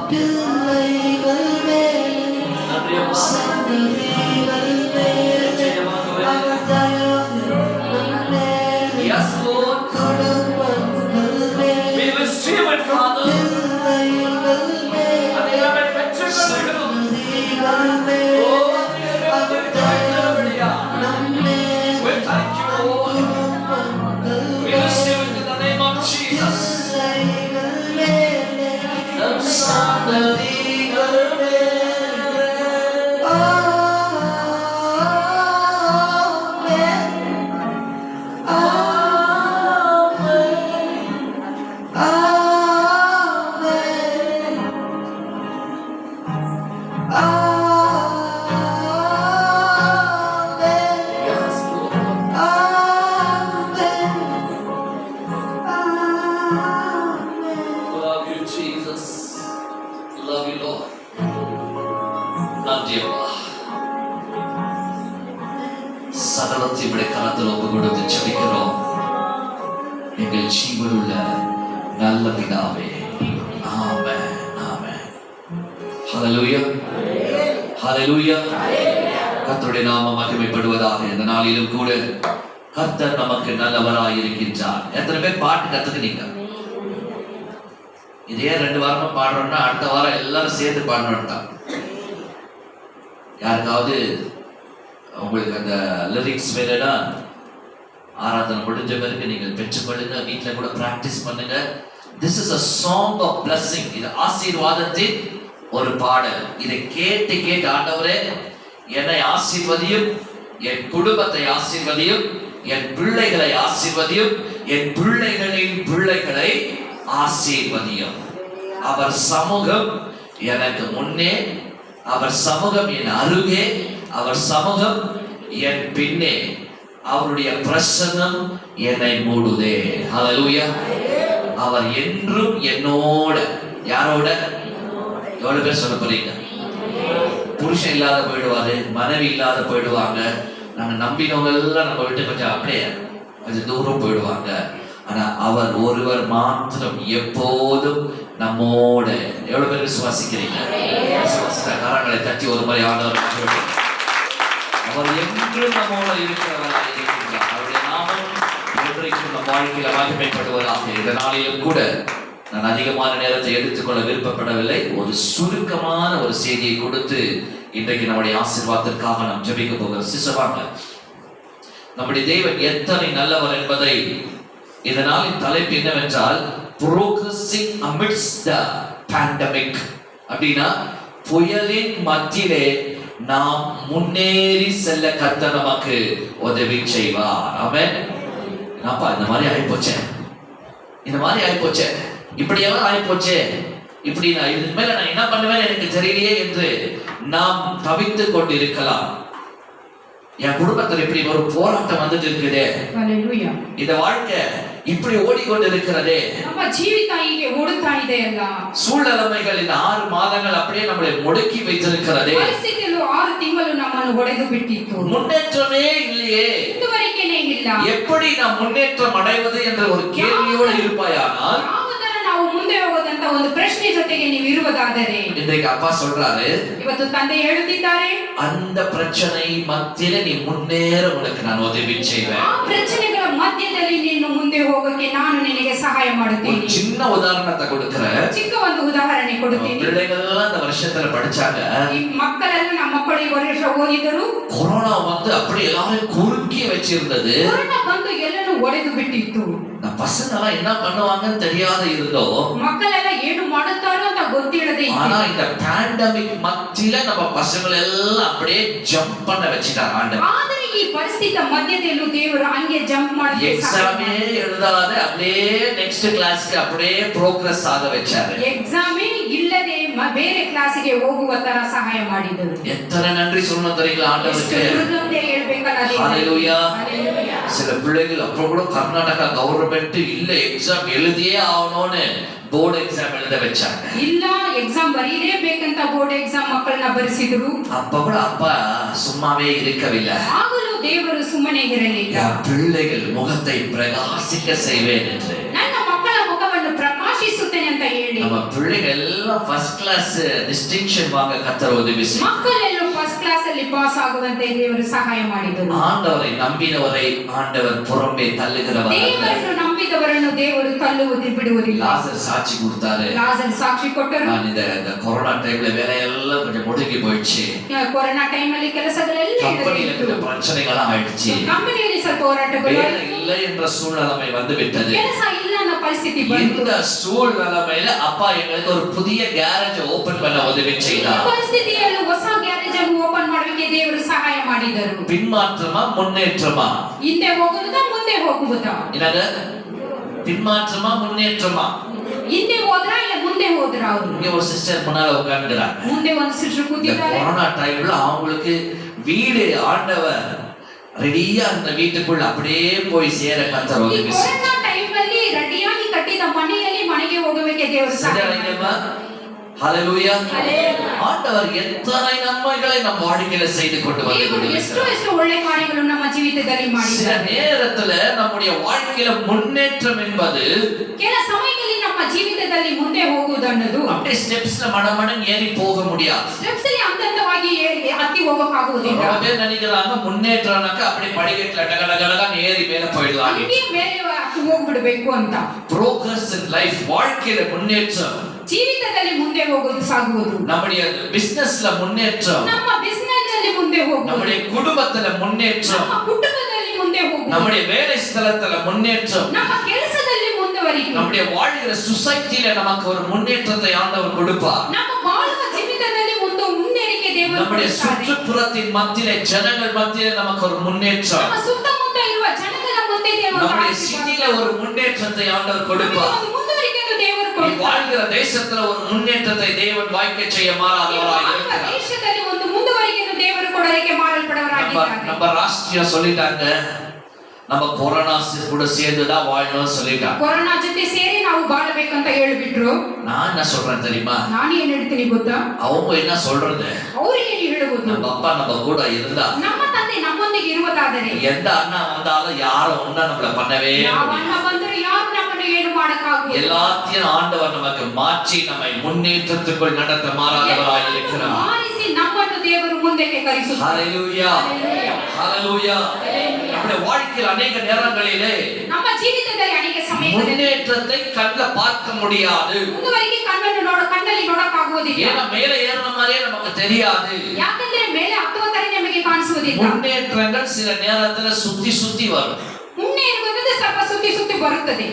பிள்ளைகள் மேல் நன்றி அப்பா. சந்ததிகள் மேல் நிச்சயமாகவே. Yes, Lord. We receive it, Father. அதை நாங்கள் பெற்றுக்கொள்கிறோம். ஓ, we thank you, Lord. We receive it in the name of Jesus. நம் சந்ததிகள் Yes, Lord. Love you, Jesus. Love you, Lord. நன்றி அப்பா. சகலத்தை விட கரத்தில் ஒப்பு கொடுத்து ஜெபிக்கிறோம். எங்கள் ஜீவனுள்ள நல்ல பிதாவே. ஆமென். ஆமென். ஹalleluya. ஹalleluya. கர்த்தருடைய நாமம் மகிமைப்படுவதாக. இந்த நாளிலும் கூட கர்த்தர் நமக்கு நல்லவராய் இருக்கின்றார். எத்தனை பேர் பாட்டு கத்துக்கிட்டீங்க? இதே 2 வாரமா பாடுறோம்னா அடுத்த வாரம் எல்லாரும் சேர்ந்து பாடணும் தான். யாருக்காவது உங்களுக்கு அந்த லிரிக்ஸ் வேணும்னா ஆராதனை முடிஞ்ச பிறகு நீங்கள் பெற்றுக்கொள்ளுங்க. வீட்டில் கூட பிராக்டிஸ் பண்ணுங்க. This is a song of blessing. இது ஆசீர்வாதத்தின் ஒரு பாடல். இதை கேட்டு கேட்டு ஆண்டவரே என்னை ஆசீர்வதியும், என் குடும்பத்தை ஆசீர்வதியும், என் பிள்ளைகளை ஆசீர்வதியும், என் பிள்ளைகளின் பிள்ளைகளை ஆசீர்வதியும். அவர் சமூகம் எனக்கு முன்னே, அவர் சமூகம் என் அருகே, அவர் சமூகம் என் பின்னே, அவருடைய பிரசன்னம் என்னை மூடுதே. ஹalleluya. அவர் என்றும் என்னோட. யாரோட? எவ்வளவு பேர் சொல்ல போறீங்க? புருஷன் இல்லாத போயிடுவாரு, மனைவி இல்லாத போயிடுவாங்க, நாங்க நம்பினவங்க எல்லாம் நம்ம விட்டு கொஞ்சம் தூரம் போயிடுவாங்க. ஆனா அவர் ஒருவர் மாத்திரம் எப்போதும் நம்மோட. எவ்வளவு பேர் விசுவாசிக்கிறீங்க? கரங்களை தட்டி ஒரு மாதிரி ஆண்டவர் அவர் என்றும் நம்மோட இருக்கிறவராக இருக்கின்றார். அவருடைய நாமம் என்றைக்கும் நம் வாழ்க்கையில மகிமைப்படுவதாக. இந்த நாளிலும் கூட நான் அதிகமான நேரத்தை எடுத்துக்கொள்ள விருப்பப்படவில்லை. ஒரு சுருக்கமான ஒரு செய்தியை கொடுத்து இன்றைக்கு நம்முடைய ஆசீர்வாதத்திற்காக நாம் ஜெபிக்க போகிறோம். சிசவாங்க, நம்முடைய தேவன் எத்தனை நல்லவர் என்பதை இந்த நாளின் தலைப்பு என்னவென்றால் progressing amidst the pandemic. அப்படின்னா புயலின் மத்தியிலே நாம் முன்னேறி செல்ல கர்த்தர் நமக்கு உதவி செய்வார். ஆமென். அப்பா இந்த மாதிரி ஆயிப்போச்சே, இந்த மாதிரி ஆயிப்போச்சே, இப்படியெல்லாம் ஆயிப்போச்சே, இப்படி நான் இதுக்கு மேல நான் என்ன பண்ணுவேன் எனக்கு தெரியலையே என்று நாம் தவித்துக் கொண்டிருக்கலாம். என் குடும்பத்தில் இப்படி ஒரு போராட்டம் வந்துட்டு இருக்குதே, Hallelujah. இந்த வாழ்க்கை இப்படி ஓடிக்கொண்டு இருக்கிறதே, ನಮ್ಮ ಜೀವಿತ ಹೀಗೆ ಓಡುತ್ತಾ ಇದೆ ಅಲ್ಲ, சூழ்நிலைமைகள் இந்த 6 மாதங்கள் அப்படியே நம்மளை முடக்கி வைத்திருக்கிறதே, ಪರಿಸ್ಥಿತಿಗಳು 6 ತಿಂಗಳು ನಮ್ಮನ್ನು ಹೊಡೆದು ಬಿಟ್ಟಿತ್ತು, முன்னேற்றமே இல்லையே, ಮುಂದುವರಿಕೆನೇ ಇಲ್ಲ. எப்படி நாம் முன்னேற்றம் அடைவது என்ற ஒரு கேள்வியோடு இருப்பாயானால் ಯಾವ ತರ ನಾವು ಮುಂದೆ ಹೋಗೋದಂತ ಒಂದು ಪ್ರಶ್ನೆ ಜೊತೆಗೆ ನೀವು ಇರುವುದಾದರೆ, இன்றைக்கு அப்பா சொல்றாரு, ಇವತ್ತು ತಂದೆ ಹೇಳುತ್ತಿದ್ದಾರೆ, அந்த பிரச்சனை மத்தியில நீ முன்னேற உனக்கு நான் உதவி செய்வேன். ಆ ಪ್ರಶ್ನೆಗಳ ಮಧ್ಯದಲ್ಲಿ ನೀನು ಮುಂದೆ ಹೋಗಕ್ಕೆ ನಾನು ನಿನಗೆ ಸಹಾಯ ஒரு ಮಾಡುತ್ತೇನೆ. சின்ன உதாரணத்தை கொடுக்கிறேன். ಚಿಕ್ಕ ಒಂದು ಉದಾಹರಣೆ ಕೊಡುತ್ತೇನೆ. பிள்ளைகள் எல்லாம் இந்த வருஷத்துல படிச்சாங்க. ಈ ಮಕ್ಕಳೆಲ್ಲ ನಮ್ಮ ಮಕ್ಕಳು ಈ ವರ್ಷ ಓದಿದರು. கொரோனா வந்து அப்படி எல்லாரும் குறுக்கி வச்சிருந்தது. ಕೊರೋನಾ ಬಂದು ಎಲ್ಲನೂ ಒಡೆದು ಬಿಟ್ಟಿತ್ತು. இந்த பசங்க எல்லாம் என்ன பண்ணுவாங்கன்னு தெரியாத இருந்தோம். ಮಕ್ಕಳೆಲ್ಲ ಏನು ಮಾಡುತ್ತಾರೋ ಅಂತ ಗೊತ್ತಿಲ್ಲದೆ ஆனா ಇತ್ತು. இந்த பேண்டமிக் மத்தியில நம்ம பசங்களை எல்லாம் அப்படியே ஜம்ப் பண்ண வச்சிட்டாங்க ஆண்டவர். ಆದರೆ ಈ ಪರಿಸ್ಥಿತಿ ಮಧ್ಯದಲ್ಲೂ ದೇವರು ಹಂಗೆ ಜಂಪ್ ಮಾಡಿ எக்ஸாமே எழுதாத அப்படியே நெக்ஸ்ட் கிளாஸ்க்கு அப்படியே ப்ரோக்ரஸ் ஆக வச்சாரு. ಎಕ್ಸಾಮೇ ಇಲ್ಲದೆ ಬೇರೆ ಕ್ಲಾಸಿಗೆ ಹೋಗುವ ತರ ಸಹಾಯ ಮಾಡಿದರು. எத்தனை நன்றி சொல்லணும் தெரியுங்களா ஆண்டவருக்கு. ಹೃದಯ ಹೇಳ್ಬೇಕಲ್ಲ ದೇವರಿಗೆ. ஹalleluya. Hallelujah. சில பிள்ளைகள் அப்புறம் கூட கர்நாடகா கவர்மெண்ட் இல்ல எக்ஸாம் எழுதியே ஆகணும்னு போர்டு எக்ஸாம் எழுத வச்சாங்க. ಇಲ್ಲ ಎಕ್ಸಾಮ್ ಬರೀಲೇಬೇಕಂತ ಬೋರ್ಡ್ ಎಕ್ಸಾಮ್ ಮಕ್ಕಳನ್ನ ಬರೆಸಿದ್ರು. அப்ப கூட அப்பா சும்மாவே இருக்கவில்லை. ಆಗಲೂ ದೇವರು ಸುಮ್ಮನೆ ಇರಲಿಲ್ಲ. என் பிள்ளைகள் முகத்தை பிரகாசிக்க செய்வேன் என்று ನನ್ನ ಮಕ್ಕಳ ಮುಖವನ್ನು ಪ್ರಕಾಶಿಸುತ್ತೇನೆ ಅಂತ ಹೇಳಿ நம்ம பிள்ளைங்க எல்லாம் ஃபர்ஸ்ட் கிளாஸ் டிஸ்டிங்ஷன் வாங்க கர்த்தர் உதவி செய்யும். ಮಕ್ಕಳೆಲ್ಲ ಫಸ್ಟ್ ಕ್ಲಾಸ್ ಅಲ್ಲಿ ಪಾಸ್ ಆಗುವಂತೆ ದೇವರು ಸಹಾಯ ಮಾಡಿದರು. ஆண்டவரை நம்பினவரை ஆண்டவர் புறம்பே தள்ளுகிறவர் அல்ல. ದೇವರನ್ನು ನಂಬಿದವರನ್ನು ದೇವರು ತಳ್ಳುವುದು ಬಿಡುವುದಿಲ್ಲ. லாசர் சாட்சி கொடுத்தாரு. ಲಾಜರ್ ಸಾಕ್ಷಿ ಕೊಟ್ಟರು. நான் இந்த கொரோனா டைம்ல வேலையெல்லாம் கொஞ்சம் முடங்கி போயிடுச்சு. ಕೊರೋನಾ ಟೈಮ್ ಅಲ್ಲಿ ಕೆಲಸಗಳೆಲ್ಲ கம்பெனில கொஞ்சம் பிரச்சனைகள் ஆயிடுச்சு. ಕಂಪನಿಯಲ್ಲಿ ಸ್ವಲ್ಪ ಹೋರಾಟಗಳು வேலை இல்லை என்ற சூழ்நிலை வந்து விட்டது. ಕೆಲಸ ಇಲ್ಲ ಅನ್ನೋ ಪರಿಸ್ಥಿತಿ ಬಂತು. இந்த சூழ்நிலையில அப்பா எங்களுக்கு ஒரு புதிய ಗ್ಯಾರೇಜ್ ಓಪನ್ பண்ண உதவி செய்தார். ಪರಿಸ್ಥಿತಿಯಲ್ಲಿ ಹೊಸ ಗ್ಯಾರೇಜ್ ಅನ್ನು ಓಪನ್ ಮಾಡೋಕೆ ದೇವರು ಸಹಾಯ ಮಾಡಿದರು. பின்மாற்றமா முன்னேற்றமா? ಹಿಂದೆ ಹೋಗುವುದಾ ಮುಂದೆ ಹೋಗುವುದಾ? என்னங்க பின்மாற்றமா முன்னேற்றமா? ಹಿಂದೆ ಹೋದ್ರಾ ಇಲ್ಲ ಮುಂದೆ ಹೋದ್ರಾ? ಅವರು இங்க ஒரு சிஸ்டர் முன்னால உட்கார்ந்துறாங்க. ಮುಂದೆ ಒಂದು ಸಿಸ್ಟರ್ இந்த ಕೂತಿದ್ದಾರೆ. கொரோனா டைம்ல அவங்களுக்கு வீடு ஆண்டவர் ரெடியா அந்த வீட்டுக்குள்ள அப்படியே போய் சேர கர்த்தர் ಈ உதவி செய்தார். ಕೊರೋನಾ ಟೈಮ್ ಅಲ್ಲಿ ರೆಡಿಯಾಗಿ ಕಟ್ಟಿದ ಮನೆಯಲ್ಲಿ ಮನೆಗೆ ಹೋಗಬೇಕೆ ದೇವರು ಸಹಾಯ ಮಾಡಿದರು. ஹalleluya. ಹಲ್ಲೆಲೂಯಾ. ஆண்டவர் எத்தனை நன்மைகளை நம் வாழ்க்கையில செய்து கொண்டு வந்து ದೇವರು ಎಷ್ಟು கொண்டிருக்கிறார். ಎಷ್ಟು ಒಳ್ಳೆ ಕಾರ್ಯಗಳನ್ನು ನಮ್ಮ ಜೀವಿತದಲ್ಲಿ சில ಮಾಡಿದ್ದಾರೆ. நேரத்துல நம்முடைய வாழ்க்கையில முன்னேற்றம் என்பது ಕೆಲ ಸಮಯದಲ್ಲಿ ನಮ್ಮ ಜೀವಿತದಲ್ಲಿ ಮುಂದೆ ಹೋಗುವುದು ಅನ್ನೋದು அப்படியே ஸ்டெப்ஸ்ல மடமடன் ஏறி போக முடியாது. ಸ್ಟೆಪ್ಸ್ ಅಲ್ಲಿ ಹಂತವಾಗಿ ಹತ್ತಿ ಹೋಗಕ್ಕಾಗುವುದಿಲ್ಲ. ரொம்ப பேர் நினைக்கிறாங்க முன்னேற்றம்னாக்க அப்படியே படிக்கட்டுல டகடகடகன்னு ஏறி மேல போயிடலாம். ಹಂಗೆ ಮೇಲೆ ಹತ್ತಿ ಹೋಗ್ಬಿಡ್ಬೇಕು ಅಂತ. progress in life வாழ்க்கையில முன்னேற்றம், ಜೀವಿತದಲ್ಲಿ ಮುಂದೆ ಹೋಗುವುದು ಸಾಗುವುದು, நம்முடைய பிசினஸ்ல முன்னேற்றம், ನಮ್ಮ ಬಿಸಿನೆಸ್ ಅಲ್ಲಿ ಮುಂದೆ ಹೋಗುವುದು, நம்முடைய குடும்பத்துல முன்னேற்றம், ನಮ್ಮ ಕುಟುಂಬದಲ್ಲಿ ಮುಂದೆ ಹೋಗುವುದು, நம்முடைய வேலை ஸ்தலத்துல முன்னேற்றம், ನಮ್ಮ ಕೆಲಸದಲ್ಲಿ ಮುಂದುವರಿಯುವುದು, நம்முடைய வாழ்கிற சொசைட்டில நமக்கு ஒரு முன்னேற்றத்தை ஆண்டவர் கொடுப்பார். ನಮ್ಮ ಬಾಳುವ ಜೀವಿತದಲ್ಲಿ ಒಂದು ಮುನ್ನೇರಿಕೆ ದೇವರು நம்முடைய ಕೊಡುತ್ತಾರೆ. சுற்றுப்புறத்தின் மத்தியிலே ஜனங்கள் மத்தியிலே நமக்கு ஒரு முன்னேற்றம், ನಮ್ಮ ಸುತ್ತಮುತ್ತ ಇರುವ ಜನಗಳ ಮುಂದೆ ದೇವರು நம்முடைய ಆಶೀರ್ವಾದ ಸಿಟಿல ஒரு முன்னேற்றத்தை ஆண்டவர் ನಮಗೆ கொடுப்பார். ಒಂದು ಮುಂದುವರಿಕೆಯನ್ನು ದೇವರು நீ ಕೊಡುತ್ತಾರೆ. வாழ்கிற தேசத்துல ஒரு முன்னேற்றத்தை தேவன் வாய்க்க செய்ய மாறாதவராய் ನಮ್ಮ இருக்கிறார். ದೇಶದಲ್ಲಿ ಒಂದು ಮುಂದುವರಿಕೆಯನ್ನು ದೇವರು ಕೊಡಲಿಕ್ಕೆ ಮಾಡಲ್ಪಡವರಾಗಿದ್ದಾರೆ. நம்ம ராஷ்டிரியம் சொல்லிட்டாங்க, நம்ம கொரோனா கூட சேர்ந்துதான் வாழணும்னு சொல்லிட்டாங்க. ಕೊರೋನಾ ಜೊತೆ ಸೇರಿ ನಾವು ಬಾಳಬೇಕಂತ ಹೇಳಿಬಿಟ್ರು. நான் என்ன சொல்றேன் தெரியுமா? ನಾನು ಏನ್ ಹೇಳ್ತೀನಿ ಗೊತ್ತಾ? அவங்க என்ன சொல்றது? ಅವ್ರು ಏನು ಹೇಳುವುದು? நம்ம அப்பா நம்ம கூட இருந்தா, ನಮ್ಮ ತಂದೆ ನಮ್ಮೊಂದಿಗೆ ಇರುವುದಾದರೆ, எந்த அண்ணா வந்தாலும் யாரும் ஒண்ணா நம்மள பண்ணவே ಯಾವ முடியாது. ಅಣ್ಣ ಬಂದರೂ ಯಾರು ನಮ್ಮನ್ನು ಏನು ಮಾಡಕ್ಕಾಗುವುದಿಲ್ಲ. எல்லாத்தையும் ஆண்டவர் நமக்கு மாற்றி நம்மை முன்னேற்றத்துக்குள் நடத்த மாறாதவராய் இருக்கிறார். ಮಾರಿಸಿ ನಮ್ಮನ್ನು ದೇವರು ಮುಂದಕ್ಕೆ ಕರೆಸುತ್ತಾರೆ. ஹalleluya, ஹalleluya. நம்முடைய வாழ்க்கையில் அநேக நேரங்களிலே ನಮ್ಮ ಜೀವಿತದಲ್ಲಿ ಅನೇಕ ಸಮಯಗಳಲ್ಲಿ முன்னேற்றத்தை கண்ல பார்க்க முடியாது. ಮುಂದುವರಿಕೆ ಕಣ್ಣಲ್ಲಿ ನೋಡಕ್ಕಾಗುವುದಿಲ್ಲ. ஏன்னா மேலே ஏறின மாதிரியே நமக்கு தெரியாது. ಯಾಕಂದ್ರೆ ಮೇಲೆ ಹತ್ತುವ ತರ ನಮಗೆ ಕಾಣಿಸುವುದಿಲ್ಲ. முன்னேற்றங்கள் சில நேரத்துல சுத்தி சுத்தி வரும். ಮುನ್ನೆ ಇರುವುದು ಸ್ವಲ್ಪ ಸುತ್ತಿ ಸುತ್ತಿ ಬರುತ್ತದೆ.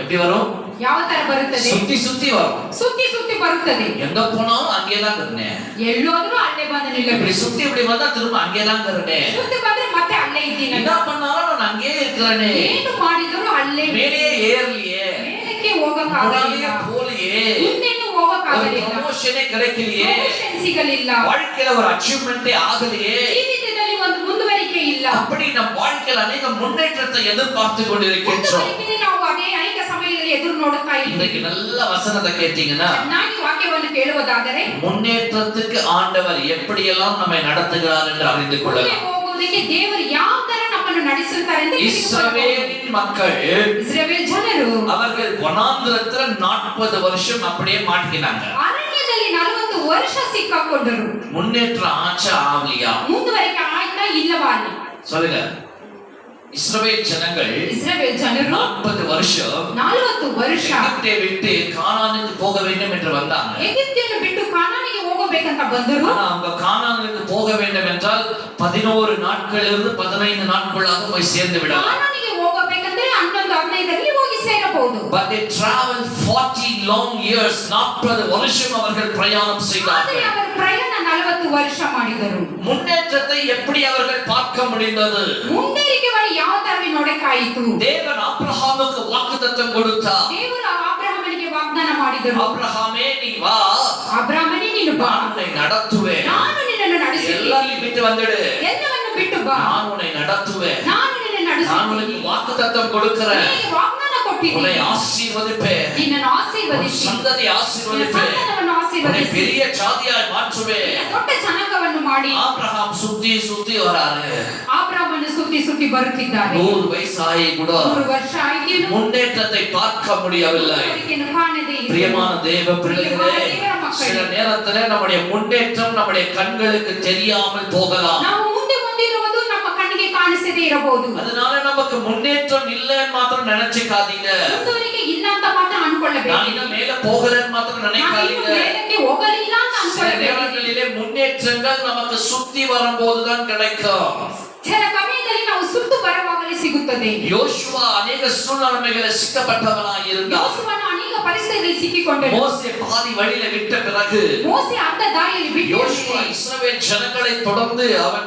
எப்படி வரும்? ಯಾವ ತರ ಬರುತ್ತದೆ? சுத்தி சுத்தி வரும். ಸುತ್ತಿ ಸುತ್ತಿ ಬರುತ್ತದೆ. எங்க போனாலும் அங்கேதான் இருந்தேன். ಎಲ್ಲೋದ್ರೂ ಅಲ್ಲೇ ಬಂದು இப்படி ನಿಲ್ಲಬೇಕು. சுத்தி இப்படி வந்தா திரும்ப அங்கேதான் இருந்தேன். ಸುತ್ತಿ ಬಂದ್ರೆ ಮತ್ತೆ ಅಲ್ಲೇ ಇದ್ದೀನಿ. என்ன பண்ணாலும் நான் அங்கேயே இருக்கிறேனே. ಏನು ಮಾಡಿದ್ರು ಅಲ್ಲೇ மேலேயே ஏறலையே, ಮೇಲಕ್ಕೆ ಹೋಗಕ್ಕಾಗಲಿಲ್ಲ. முன்னாடியே போலையே, ಮುಂದೇನು ஒரு ಹೋಗಕ್ಕಾಗಲಿಲ್ಲ. ப்ரமோஷனே கிடைக்கலையே, ಪ್ರಮೋಷನ್ ಸಿಗಲಿಲ್ಲ. வாழ்க்கையில ஒரு அச்சீவ்மெண்டே ஆகலையே. ಜೀವಿತದಲ್ಲಿ ಒಂದು ಮುಂದುವರಿಕೆ ಇಲ್ಲ. அப்படி நம் வாழ்க்கையில் அநேக முன்னேற்றத்தை எதிர்பார்த்து கொண்டிருக்கின்றோம். ಮುಂದುವರಿಕೆ ನಾವು ಅನೇಕ ಸಮಯದಲ್ಲಿ ಎದುರು ನೋಡುತ್ತಾ ಇದ್ದೀವಿ. இன்னைக்கு நல்ல வசனத்தை கேட்டீங்கன்னா, ಚೆನ್ನಾಗಿ ವಾಕ್ಯವನ್ನು ಕೇಳುವುದಾದರೆ முன்னேற்றத்துக்கு ஆண்டவர் எப்படியெல்லாம் நம்மை நடத்துகிறார் என்று அறிந்து ಮುಂದೆ கொள்ளலாம். ಹೋಗುವುದಕ್ಕೆ ದೇವರು ಯಾವ ತರ ನಮ್ಮನ್ನು ನಡೆಸುತ್ತಾರೆ ಎಂದು இஸ்ரவேலின் மக்கள், ಇಸ್ರಾಯೇಲ್ ಜನರು அவர்கள் வனாந்திரத்துல 40 வருஷம் அப்படியே மாட்டிக்கினாங்க. ಅರಣ್ಯದಲ್ಲಿ 40 ವರ್ಷ ಸಿಕ್ಕಾಕೊಂಡರು. முன்னேற்றம் ஆச்சா ஆகலையா? ಮುಂದುವರಿಕೆ ಆಯ್ತಾ ಇಲ್ಲವಾ ಅಲ್ಲಿ? சொல்லுங்க. இஸ்ரவேல் ஜனங்கள் ಇಸ್ರಾಯೇಲ್ ಜನರು 40 வருஷம் 40 ವರ್ಷ எகிப்தை விட்டு கானானுக்கு போக வேண்டும் என்று வந்தாங்க. ಎಗಿಪ್ತನ್ನು ಬಿಟ್ಟು ಕಾನಾನಿಗೆ ಹೋಗಬೇಕಂತ ಬಂದರು. ஆனா அவங்க கானானுக்கு போக வேண்டும் என்றால் 11 நாட்களிலிருந்து 15 நாட்களாக போய் சேர்ந்து விடலாம். ಕಾನಾನಿಗೆ ಹೋಗಬೇಕಂದ್ರೆ 11-15ರಲ್ಲಿ ಹೋಗಿ ಸೇರಬಹುದು. But they traveled 40 long years. 40 வருஷம் அவர்கள் பிரயாணம் ಆದರೆ செய்தார்கள். ಅವರು ಪ್ರಯಾಣ 40 ವರ್ಷ ಮಾಡಿದರು. முன்னேற்றத்தை எப்படி அவர்கள் பார்க்க முடிந்தது? ಮುಂದೇರಿಕೆಗಳು ಯಾವ ತರ ನೋಡಕ್ಕಾಯಿತು? தேவன் ஆபிரகாமுக்கு வாக்குத்தத்தம் கொடுத்தார். ದೇವರು ಅಬ್ರಹಾಮನಿಗೆ ವಾಗ್ದಾನ ಮಾಡಿದರು. ஆபிரகாமே நீ வா, ಅಬ್ರಹಾಮನೇ ನೀನು ಬಾ, நான் உன்னை நடத்துவேன். ನಾನು ನಿನ್ನನ್ನು ನಡೆಸುತ್ತೇನೆ. எல்லாரையும் விட்டு வந்துடு, ಎಲ್ಲವನ್ನು ಬಿಟ್ಟು ಬಾ, நான் உன்னை நடத்துவேன். ನಾನು ನಿನ್ನನ್ನು நான் ನಡೆಸುತ್ತೇನೆ. உனக்கு வாக்குத்தத்தம் கொடுக்கிறேன். ನಿನಗೆ ವಾಗ್ದಾನ உன்னை ಕೊಟ್ಟಿದ್ದೀನಿ. ஆசீர்வதிப்பேன். ನಿನ್ನನ್ನು உன் ಆಶೀರ್ವದಿಸಿ, சந்ததி ನಿನ್ನ ஆசீர்வதிப்பேன். ಸಂತಾನವನ್ನು உன்னை ಆಶೀರ್ವದಿಸಿ, பெரிய ஜாதியாய் மாற்றுவேன். ನಿನ್ನ ದೊಡ್ಡ ಜನಾಂಗವನ್ನು ಮಾಡಿ. ஆபிரகாம் சுத்தி சுத்தி வராரு. ಅಬ್ರಹಾಮನು ದೇಶವನ್ನು ಸುತ್ತಿ ಸುತ್ತಿ ಬರುತ್ತಿದ್ದಾರೆ. 100 ವಯಸ್ಸಾಗಿ ಕೂಡ 100 ವರ್ಷ ಆಯ್ತು, முன்னேற்றத்தை பார்க்க முடியவில்லை. ಕಾಣದೇ ಇದೆ. பிரியமான தேவ பிள்ளைகளே, சில நேரத்துல நம்முடைய முன்னேற்றம் நம்முடைய கண்களுக்கு தெரியாமல் போகலாம். ನಾವು ಮುಂದೆ ಮುಂದಿರುವುದು ನಮ್ಮ ಕಣ್ಣಿಗೆ ಕಾಣಿಸದೇ ಇರಬಹುದು. அதனால நமக்கு முன்னேற்றம் இல்லைன்னு மாத்திரம் நினைச்சுக்காதீங்க. ಮುಂದುವರಿಕೆ ಇಲ್ಲ ಅಂತ ಮಾತ್ರ ಅನ್ಕೊಳ್ಳಬೇಕು. நான் இன்னும் மேல போகலன்னு மாத்திரம் நினைக்காதீங்க. ಮೇಲಕ್ಕೆ ಹೋಗಲಿಲ್ಲ ಅಂತ சில ಅನ್ಕೊಳ್ಳಬೇಕು. நேரங்களிலே முன்னேற்றங்கள் நமக்கு சுத்தி வரும்போதுதான் கிடைக்கும். ಕೆಲ ಸಮಯದಲ್ಲಿ ನಾವು ಸುತ್ತು ಬರುವಾಗಲೇ ಸಿಗುತ್ತದೆ. யோசுவா அநேக சூழ்நிலைகளை சிக்கப்பட்டவனாய் இருந்தான். ಯೋಸುವನು ಅನೇಕ ಪರಿಸ್ಥಿತಿಗಳಲ್ಲಿ ಸಿಕ್ಕಿಕೊಂಡನು. மோசே பாதி வழியில விட்ட பிறகு ಮೋಸೆ ಅರ್ಧ ದಾರಿಯಲ್ಲಿ ಬಿಟ್ಟು யோசுவா இஸ்ரவேல் ஜனங்களை தொடர்ந்து அவன்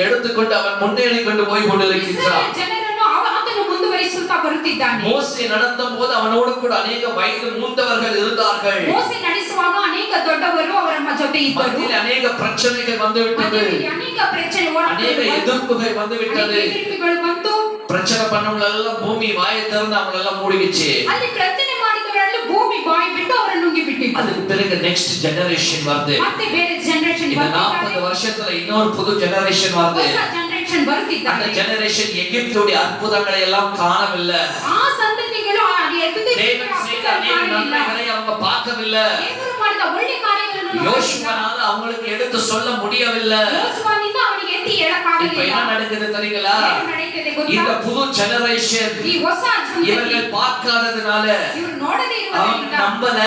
எடுத்துக்கொண்டு அவன் முன்னேறி கொண்டு போய் கொண்டிருக்கிறான். ಇಸ್ರಾಯೇಲ್ ಜನರನ್ನು ಆತನು ಮುಂದುವರಿಸುತ್ತಾ ಬರುತ್ತಿದ್ದಾನೆ. மோசே நடந்த போது அவனோடு கூட அநேக வயது மூத்தவர்கள் இருந்தார்கள். ಮೋಸೆ ನಡೆಸುವಾಗ ಅನೇಕ ದೊಡ್ಡವರು ಅವರ ಜೊತೆ ಇದ್ದರು. மத்தியில் அநேக பிரச்சனைகள் வந்துவிட்டது. ಅನೇಕ ಪ್ರಚನೆ அநேக எதிர்ப்புகள் வந்துவிட்டது. ಎದುರುಗಳು ಬಂತು. பிரச்சனை பண்ணவங்களெல்லாம் பூமி வாயை திறந்து அவங்களெல்லாம் மூடிவிச்சு. ಅಲ್ಲಿ ಪ್ರಚನೆ ಮಾಡಿದವರೆಲ್ಲ ಭೂಮಿ ಬಾಯಿ ಬಿಟ್ಟು ಅವರನ್ನು ನುಂಗಿ ಬಿಟ್ಟಿತು. அதுக்கு பிறகு நெக்ஸ்ட் ஜெனரேஷன் வருது. ಮತ್ತೆ ಬೇರೆ ಜನರೇಷನ್ இந்த 40 வருஷத்துல இன்னொரு புது ஜெனரேஷன் வருது. ಹೊಸ ಜನರೇಷನ್ அந்த ಬರುತ್ತಿದ್ದಾರೆ. ஜெனரேஷன் எகிப்துடைய அற்புதங்களை எல்லாம் காணவில்லை. ಆ ಸಂತತಿಗಳು ಆ தேவன் செய்த அநேக நன்மைகளை அவங்க பார்க்கவில்லை. ದೇವರು ಮಾಡಿದ ಒಳ್ಳೆ ಕಾರ್ಯಗಳನ್ನು யோசுவனால அவங்களுக்கு எடுத்து சொல்ல முடியவில்லை. ಯೋಸುವನಿಂದ ಅವನಿಗೆ ಎತ್ತಿ இப்ப ಹೇಳಕ್ಕಾಗಲಿಲ್ಲ. என்ன நடக்குது தெரியுங்களா? ಏನು ನಡೆಯುತ್ತದೆ ಗೊತ್ತಾ? இந்த புது ஜெனரேஷன் ಈ ಹೊಸ ಸಂತತಿ இவர்கள் பார்க்காததுனால ಇವರು ನೋಡದೇ அவங்க ಇರುವುದರಿಂದ நம்பல.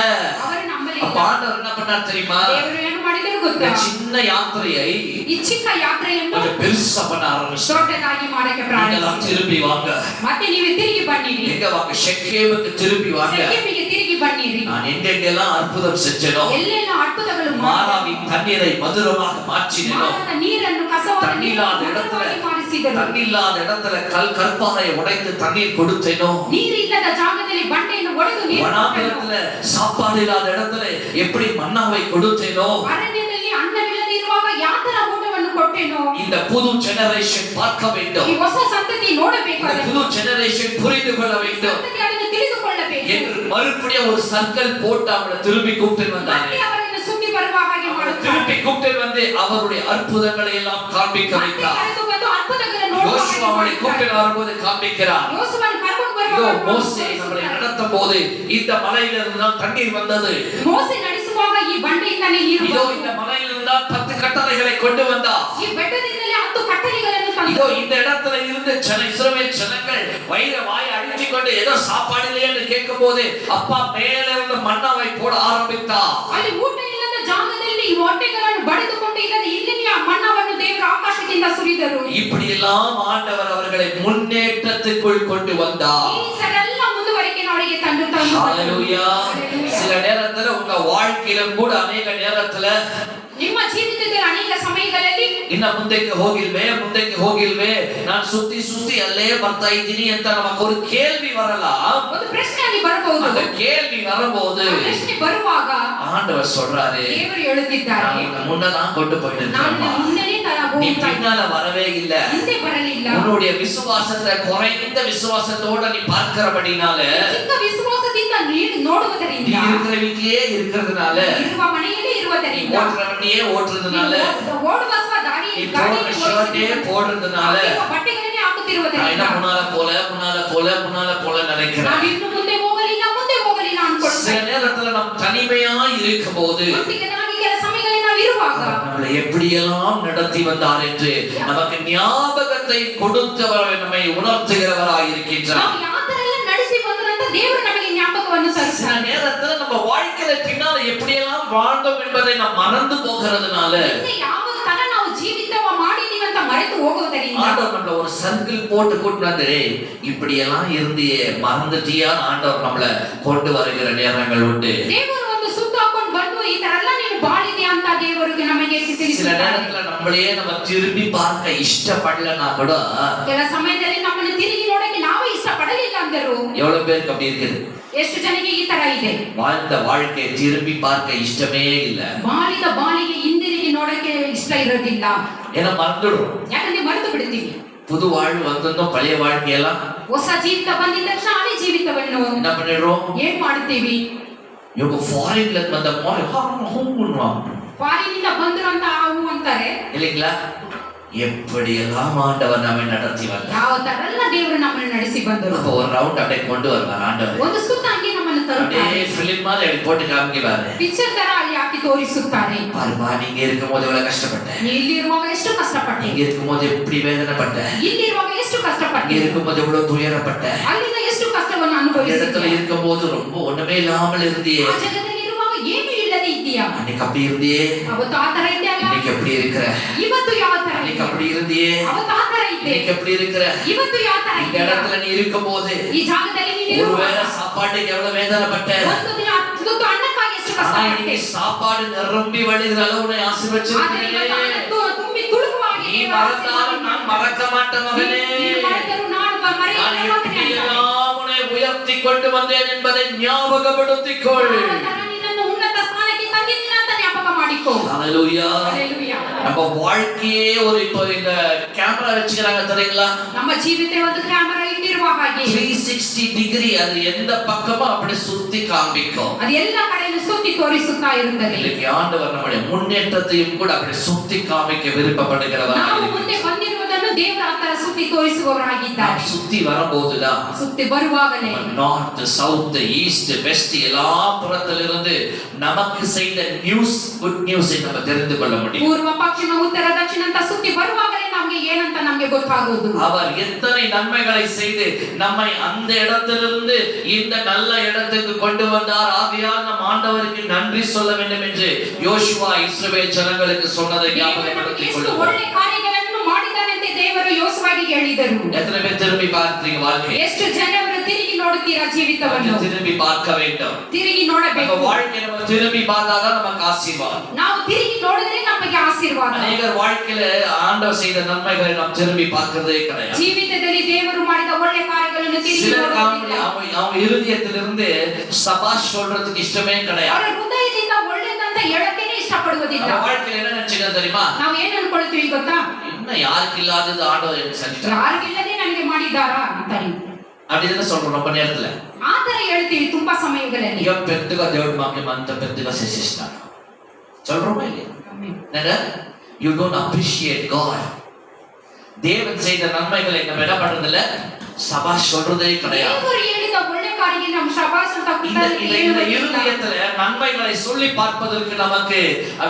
ಅವರು ನಂಬಲಿಲ್ಲ. அப்ப ஆண்டவர் என்ன பண்ணார் தெரியுமா? ದೇವರು ಏನು ಮಾಡಿದರು இந்த ಗೊತ್ತಾ? சின்ன யாத்திரையை ಈ ಚಿಕ್ಕ ಯಾತ್ರೆಯನ್ನು கொஞ்சம் பெருசா பண்ண ஆரம்பிச்சார். ದೊಡ್ಡದಾಗಿ ಮಾಡಕ್ಕೆ நீங்கெல்லாம் ಪ್ರಾರಂಭಿಸಿ. திரும்பி வாங்க. ಮತ್ತೆ ನೀವು ತಿರುಗಿ ಬನ್ನಿರಿ. எங்க வாங்க? ஷெக்கேமுக்கு திரும்பி வாங்க. ಶೆಕೆಮಿಗೆ ತಿರುಗಿ ಬನ್ನಿರಿ. நான் எங்கெங்கெல்லாம் அற்புதம் செஞ்சேனோ, ಎಲ್ಲೆಲ್ಲ ಅದ್ಭುತಗಳು மாறாவின் தண்ணீரை மதுரமாக மாற்றினேனோ, ಮಾನವ ನೀರನ್ನು ಕಸವಾದ தண்ணில்லாத ನೀರನ್ನು ಮಾಡಿಸಿದರು. தண்ணில்லாத இடத்துல கற்பாறையை உடைத்து தண்ணீர் கொடுத்தேனோ, ನೀರಿಲ್ಲದ ಜಾಗದಲ್ಲಿ ಬಂಡೆಯನ್ನು ಒಡೆದು ನೀರು ಕೊಟ್ಟನು. வனாந்தரத்துல சாப்பாடு இல்லாத இடத்துல எப்படி மன்னாவை கொடுத்தேனோ, ಅರಣ್ಯದಲ್ಲಿ ಅನ್ನವಿಲ್ಲದೆ ಇರುವಾಗ ಯಾತರ ಊಟವನ್ನು ಕೊಟ್ಟೆನೋ. இந்த புது ஜெனரேஷன் பார்க்க வேண்டும். ಈ ಹೊಸ ಸಂತತಿ இந்த ನೋಡಬೇಕಾದರೆ புது ஜெனரேஷன் புரிந்து கொள்ள வேண்டும் ಸಂತತಿ ಅದನ್ನು ತಿಳಿದುಕೊಳ್ಳಬೇಕು. என்று மறுபடியும் ஒரு சர்க்கிள் போட்டு அவங்களை திரும்பி கூப்பிட்டு வந்தாங்க. ಮತ್ತೆ ಅವರನ್ನು ಸುತ್ತಿ ಬರುವ ಹಾಗೆ அவரை ಮಾಡುತ್ತಾರೆ. திருப்பி கூப்பிட்டு வந்து அவருடைய அற்புதங்களை எல்லாம் காண்பிக்க ಮತ್ತೆ வைத்தார். ಕರೆದು ಬಂದು ಅದ್ಭುತಗಳನ್ನು ನೋಡುವ யோசுவா அவனை ಹಾಗೆ கூப்பிட்டு ಮಾಡುತ್ತಾರೆ. வரும்போது காண்பிக்கிறார். ಯೋಸುವನು ಕರ್ಕೊಂಡು இதோ ಬರುವಾಗ மோசே நம்மளை நடத்தும் போது இந்த மலையிலிருந்து தான் தண்ணீர் வந்தது. ಮೋಸೆ ನಡೆಸುವಾಗ ಈ ಬಂಡೆಯಿಂದಲೇ ನೀರು இதோ ಬಂತು. இந்த மலையிலிருந்து தான் 10 கட்டளைகளை கொண்டு வந்தார். ಈ ಬೆಟ್ಟದಿಂದಲೇ 10 ಕಟ್ಟಳೆಗಳನ್ನು இதோ ತಂದು இந்த இடத்துல இருந்து இஸ்ரவேல் ஜனங்கள் வயிறு வாயை அடித்துக் கொண்டு ஏதோ சாப்பாடு இல்லையே என்று கேட்கும் போது அப்பா மேல இருந்து மன்னாவை போட ஆரம்பித்தார். ಅಲ್ಲಿ ಊಟ ಇಲ್ಲದ ಜಾಗದಲ್ಲಿ ಈ ಹೊಟ್ಟೆಗಳನ್ನು ಬಡಿದುಕೊಂಡು ಇಲ್ಲದೆ ಇಲ್ಲಿನ ಮಣ್ಣವನ್ನು ದೇವರು ಆಕಾಶದಿಂದ ಸುರಿದರು. இப்படி எல்லாம் ஆண்டவர் அவர்களை முன்னேற்றத்துக்குள் கொண்டு வந்தார். ಈ ತರ ಎಲ್ಲ ಮುಂದುವರಿಕೆ ಅವರಿಗೆ ತಂದು ತಂದು ஹalleluya. சில நேரத்துல உங்க வாழ்க்கையிலும் கூட அநேக நேரத்துல ನಿಮ್ಮ ಜೀವಿತದಲ್ಲಿ ಅನೇಕ ಸಮಯಗಳಲ್ಲಿ ಇನ್ನ ಮುಂದಕ್ಕೆ ಹೋಗಿಲ್ವೇ ನಾನು ಸುತ್ತಿ ಅಲ್ಲೇ ಬರ್ತಾ ಇದ್ದೀನಿ ಅಂತ ನಮಗೆ ஒரு கேள்வி வரலாம். ಒಂದು ಪ್ರಶ್ನೆ ಅಲ್ಲಿ ಬರಬಹುದು. அந்த கேள்வி வரும்போது ಪ್ರಶ್ನೆ ಬರುವಾಗ ஆண்டவர் சொல்றாரு, ದೇವರು ಹೇಳುತ್ತಿದ್ದಾರೆ, நான் முன்னதான் கொண்டு போயிட்டு ನಾನು இருக்கேன். ಮುಂದೆನೇ ತರ நீ ಹೋಗ್ತಾ பின்னால வரவே இல்ல. ಹಿಂದೆ ಬರಲಿಲ್ಲ. உன்னுடைய விசுவாசத்தை குறைந்த விசுவாசத்தோட நீ பார்க்கிறபடினால ಚಿಕ್ಕ ವಿಶ್ವಾಸದಿಂದ ನೀನು ನೋಡುವುದರಿಂದ நீ இருக்கிற வீட்டிலேயே இருக்கிறதுனால ಇರುವ ಮನೆಯಲ್ಲೇ ಇರುವುದರಿಂದ ஓட்டுற வண்டியே ஓட்டுறதுனால ಓಡುವ ಗಾಡಿ நீ போடுற ஷர்ட்டே போடுறதுனால ಬಟ್ಟೆಗಳನ್ನೇ நான் ಹಾಕುತ್ತಿರುವುದರಿಂದ என்ன முன்னால போல நினைக்கிறேன். ನಾವು ಇನ್ನು ಮುಂದೆ ಹೋಗಲಿಲ್ಲ சில ಅನ್ಕೊಳ್ತೇವೆ. நேரத்துல நாம் தனிமையா இருக்கும் போது ಒಟ್ಟಿಗೆನಾಗಿ ಕೆಲ ಸಮಯಗಳಲ್ಲಿ ನಾವು ಇರುವಾಗ நம்மளை எப்படியெல்லாம் நடத்தி வந்தார் என்று நமக்கு ஞாபகத்தை கொடுத்தவர் நம்மை உணர்த்துகிறவராய் இருக்கின்றார். ನಾವು ಯಾವ ತರ ಎಲ್ಲ ನಡೆಸಿ ಬಂದ್ರಂತ ದೇವರು ನಮಗೆ ಜ್ಞಾಪಕವನ್ನು சில ತರಿಸ್ತಾನೆ. நேரத்துல நம்ம வாழ்க்கையில பின்னால எப்படியெல்லாம் வாழ்ந்தோம் என்பதை நாம் மறந்து போகிறதுனால ಹಿಂದೆ ಯಾವ ತರ ನಾವು ಜೀವಿತವ ಮಾಡಿದೀವಿ ಅಂತ ಮರೆತು ಹೋಗುವುದರಿಂದ ஆண்டவர் நம்மள ஒரு சர்க்கிள் போட்டு கூட்டு வந்து இப்படி எல்லாம் இருந்தியே மறந்துட்டியா ஆண்டவர் நம்மள கொண்டு வருகிற நேரங்கள் உண்டு. ದೇವರು ಒಂದು ಸುತ್ತು ಹಾಕೊಂಡು ಬಂದು ಈ ತರ ಎಲ್ಲ ನೀನು ಬಾಳಿದೆ ಅಂತ ದೇವರಿಗೆ ನಮಗೆ சில ತಿಳಿಸುತ್ತಾರೆ. நேரத்துல நம்மளையே நம்ம திரும்பி பார்க்க இஷ்டப்படலனா கூட ಕೆಲ ಸಮಯದಲ್ಲಿ ನಮ್ಮನ್ನು ತಿರುಗಿ ನೋಡಕ್ಕೆ ನಾವೇ ಇಷ್ಟಪಡಲಿಲ್ಲ ಅಂದರು. எவ்வளவு பேருக்கு அப்படி இருக்குது? ಎಷ್ಟು ಜನಕ್ಕೆ ಈ ತರ ಇದೆ? வாழ்ந்த வாழ்க்கையை திரும்பி பார்க்க இஷ்டமே இல்ல. ಬಾಳಿದ ಬಾಳಿಗೆ ಹಿಂದಿರುಗಿ ನೋಡಕ್ಕೆ ಇಷ್ಟ ಇರೋದಿಲ್ಲ. ஏன்னா மறந்துடும். ಯಾಕಂದ್ರೆ ಮರೆತು ಬಿಡ್ತೀವಿ. புது வாழ்வு வந்ததும் பழைய வாழ்க்கையெல்லாம் ಹೊಸ ಜೀವಿತ ಬಂದಿದ ತಕ್ಷಣ ಹಳೆ ಜೀವಿತವನ್ನು என்ன பண்ணிடுறோம்? ಏನ್ ಮಾಡ್ತೀವಿ? இவங்க ஃபாரின்ல இருந்து வந்த மாதிரி ஹோம் பண்ணுவாங்க ಫಾರಿನಿಂದ ಬಂದ್ರು ಅಂತ ಅವು ಅಂತಾರೆ இல்லைங்களா? எப்படியெல்லாம் ஆண்டவர் நம்மை நடத்தி வந்தார். ಯಾವ ತರ ಎಲ್ಲ ದೇವರು ನಮ್ಮನ್ನು ನಡೆಸಿ ಬಂದರು. அப்போ ஒரு ரவுண்ட் அப்படியே கொண்டு வருவார் ஆண்டவர். ಒಂದು ಸುತ್ತ ಹಂಗೆ ನಮ್ಮನ್ನು ತರುತ್ತಾರೆ. அப்படியே ஃபிலிம் மாதிரி அப்படி போட்டு காமிக்குவாரு. ಪಿಕ್ಚರ್ ತರ ಅಲ್ಲಿ ಹಾಕಿ ತೋರಿಸುತ್ತಾರೆ. பாருமா, நீங்க இருக்கும்போது எவ்வளவு கஷ்டப்பட்டேன், ನೀ ಇಲ್ಲಿರುವಾಗ ಎಷ್ಟು ಕಷ್ಟಪಟ್ಟೆ, நீங்க இருக்கும்போது எப்படி வேதனைப்பட்டேன், ಇಲ್ಲಿರುವಾಗ ಎಷ್ಟು நீங்க ಕಷ್ಟಪಟ್ಟೆ, இருக்கும்போது எவ்வளவு துயரப்பட்டேன், ಅಲ್ಲಿಂದ ಎಷ್ಟು ಕಷ್ಟವನ್ನು அந்த இடத்துல ಅನುಭವಿಸಿದ್ದೀಯ, இருக்கும்போது ரொம்ப ஒண்ணுமே இல்லாமல் இருந்தியே, ಆ ಜಗದಲ್ಲಿ ಇರುವಾಗ ಏನು ಇಲ್ಲದೆ ಇದ್ದೀಯಾ, அன்னைக்கு அப்படி இருந்தியே, ಅವತ್ತು ಆ ತರ ಇದ್ದಾಗ இன்னைக்கு எப்படி இருக்கிற, ಇವತ್ತು ಯಾವ ತರ அன்னைக்கு ಇದ್ದೀಯ, அப்படி இருந்தியே, ಅವತ್ತು ಆ ತರ ಇದ್ದೆ, இன்னைக்கு எப்படி இருக்கிற, ಇವತ್ತು ಯಾವ ತರ இந்த ಇದ್ದೀಯಾ, இடத்துல நீ இருக்கும்போது ಈ ಜಾಗದಲ್ಲಿ ನೀನು ஒருவேளை ಇರುವಾಗ சாப்பாட்டுக்கு எவ்வளவு வேதனைப்பட்ட, ಒಂದು ದಿನ ತುತ್ತು ಅನ್ನಕ್ಕಾಗಿ ಎಷ್ಟು ஆனா ಕಷ್ಟಪಟ್ಟೆ, இன்னைக்கு சாப்பாடு நிரம்பி வழிகிற அளவு உன்னை ಆದರೆ ஆசீர்வதிச்சிருக்கிறேன். ಇವತ್ತು ಅನ್ನ ತುಂಬಿ ತುಳುಕುವಾಗ நீ மறந்தாலும் நான் மறக்க மாட்டேன் மகனே. ನೀನು ಮಾಡಿದರೂ ನಾನು நான் ಮರೆಯಲ್ಲ ಮಗನೇ ಅಂತಾನೆ. எப்படியெல்லாம் உன்னை உயர்த்தி கொண்டு வந்தேன் என்பதை ஞாபகப்படுத்திக்கொள். ಯಾವ ತರ ನಿನ್ನನ್ನು ಉನ್ನತ ಸ್ಥಾನಕ್ಕೆ ತಂದಿದ್ದೀನಿ ಅಂತ ಜ್ಞಾಪಕ ಮಾಡಿಕೋ. ஹalleluya. ಹಲ್ಲೆಲೂಯಾ. நம்ம வாழ்க்கையே ஒரு இப்போ இந்த கேமரா வச்சுக்கிறாங்க தெரியுங்களா, ನಮ್ಮ ಜೀವಿತ ಒಂದು ಕ್ಯಾಮೆರಾ ಇಟ್ಟಿರುವ ಹಾಗೆ 360 டிகிரி அது எந்த பக்கமும் அப்படி சுத்தி காண்பிக்கும். ಅದು ಎಲ್ಲ ಕಡೆಯನ್ನು ಸುತ್ತಿ ತೋರಿಸುತ್ತಾ ಇರುತ್ತದೆ. இன்னைக்கு ஆண்டவர் நம்முடைய முன்னேற்றத்தையும் கூட அப்படி சுத்தி காமிக்க விருப்பப்படுகிறவராக ನಾವು இருக்கிறார். ಮುಂದೆ ಬಂದಿರುವುದನ್ನು ದೇವರು ಆ ತರ ಸುತ್ತಿ ತೋರಿಸುವವರಾಗಿದ್ದಾರೆ. நாம் சுத்தி வரும்போதுதான் ಸುತ್ತಿ ಬರುವಾಗಲೇ நார்த் சவுத் ஈஸ்ட் வெஸ்ட் எல்லா புறத்திலிருந்து நமக்கு செய்த நியூஸ் குட் நியூஸை நம்ம தெரிந்து கொள்ள முடியும். ಪೂರ್ವ ಪಶ್ಚಿಮ ಉತ್ತರ ದಕ್ಷಿಣ ಅಂತ ಸುತ್ತಿ ಬರುವಾಗಲೇ ನಮಗೆ ಏನಂತ ನಮಗೆ ಗೊತ್ತಾಗೋದು. அவர் எத்தனை நன்மைகளை செய்து நம்மை அந்த இடத்திலிருந்து இந்த நல்ல இடத்துக்கு கொண்டு வந்தார். ஆகையால் நம் ஆண்டவருக்கு நன்றி சொல்ல வேண்டும் என்று யோசுவா இஸ்ரவேல் ஜனங்களுக்கு சொன்னதை ದೇವರು ನಮಗೆ ஞாபகப்படுத்திக் ಎಷ್ಟು கொள்ளுங்கள். ಒಳ್ಳೆ ಕಾರ್ಯಗಳನ್ನು ಮಾಡಿದ್ದಾನೆಂತೆ ದೇವರು ಯೋಸುವಾಗಿ ಹೇಳಿದರು. எத்தனை பேர் திரும்பி பார்க்கிறீங்க வாழ்க்கை? ಎಷ್ಟು ಜನರು ತಿರುಗಿ ನೋಡುತ್ತೀರಾ ಜೀವಿತವನ್ನು? கொஞ்சம் திரும்பி பார்க்க வேண்டும். ತಿರುಗಿ நம்ம ನೋಡಬೇಕು. வாழ்க்கையை நம்ம திரும்பி பார்த்தாதான் நமக்கு ஆசீர்வாதம். ನಾವು ತಿರುಗಿ ನೋಡಿದ್ರೆ ನಮಗೆ ಆಶೀರ್ವಾದ. அநேகர் வாழ்க்கையில ஆண்டவர் செய்த நன்மைகளை நாம் திரும்பி பார்க்கிறதே கிடையாது. ಜೀವಿತದಲ್ಲಿ ದೇವರು ಮಾಡಿದ ಒಳ್ಳೆ ಕಾರ್ಯಗಳನ್ನು ತಿರುಗಿ சில ನೋಡುವುದಿಲ್ಲ. அவங்க இருதயத்திலிருந்து சபாஷ் சொல்றதுக்கு இஷ்டமே கிடையாது. ಅವರ ಹೃದಯದಿಂದ ಒಳ್ಳೆದಂತ ಹೇಳಕ್ಕೇನೆ ಇಷ್ಟಪಡುವುದಿಲ್ಲ. நம்ம வாழ்க்கையில என்ன நினைச்சுக்கிறது தெரியுமா? ನಾವು ಏನ್ ಅನ್ಕೊಳ್ತೀವಿ ಗೊತ್ತಾ? இன்னும் யாருக்கு இல்லாதது ஆண்டவர் எனக்கு செஞ்சிட்டார் ಯಾರಿಗಿಲ್ಲದೆ ನನಗೆ ಮಾಡಿದ್ದಾರಾ ಅಂತಾರೆ. அப்படின்னு சொல்றோம் ரொம்ப நேரத்துல. ಆ ತರ ಹೇಳ್ತೀವಿ ತುಂಬಾ ಸಮಯಗಳಲ್ಲಿ. ఇక పెద్దగా దేవుడు మాకు అంత పెద్దగా చేసేసినాడు சொல்றோமா இல்லையா? என்னங்க, you don't appreciate God. தேவன் செய்த நன்மைகளை நம்ம என்ன பண்றது இல்ல, சபாஷ் சொல்றதே கிடையாது. ದೇವರು ಹೇಳಿದ ಒಳ್ಳೆ ಕಾರ್ಯಕ್ಕೆ ನಮ್ಮ ಶಬಾಷ್ ಅಂತ இந்த இருதயத்துல நன்மைகளை சொல்லி பார்ப்பதற்கு நமக்கு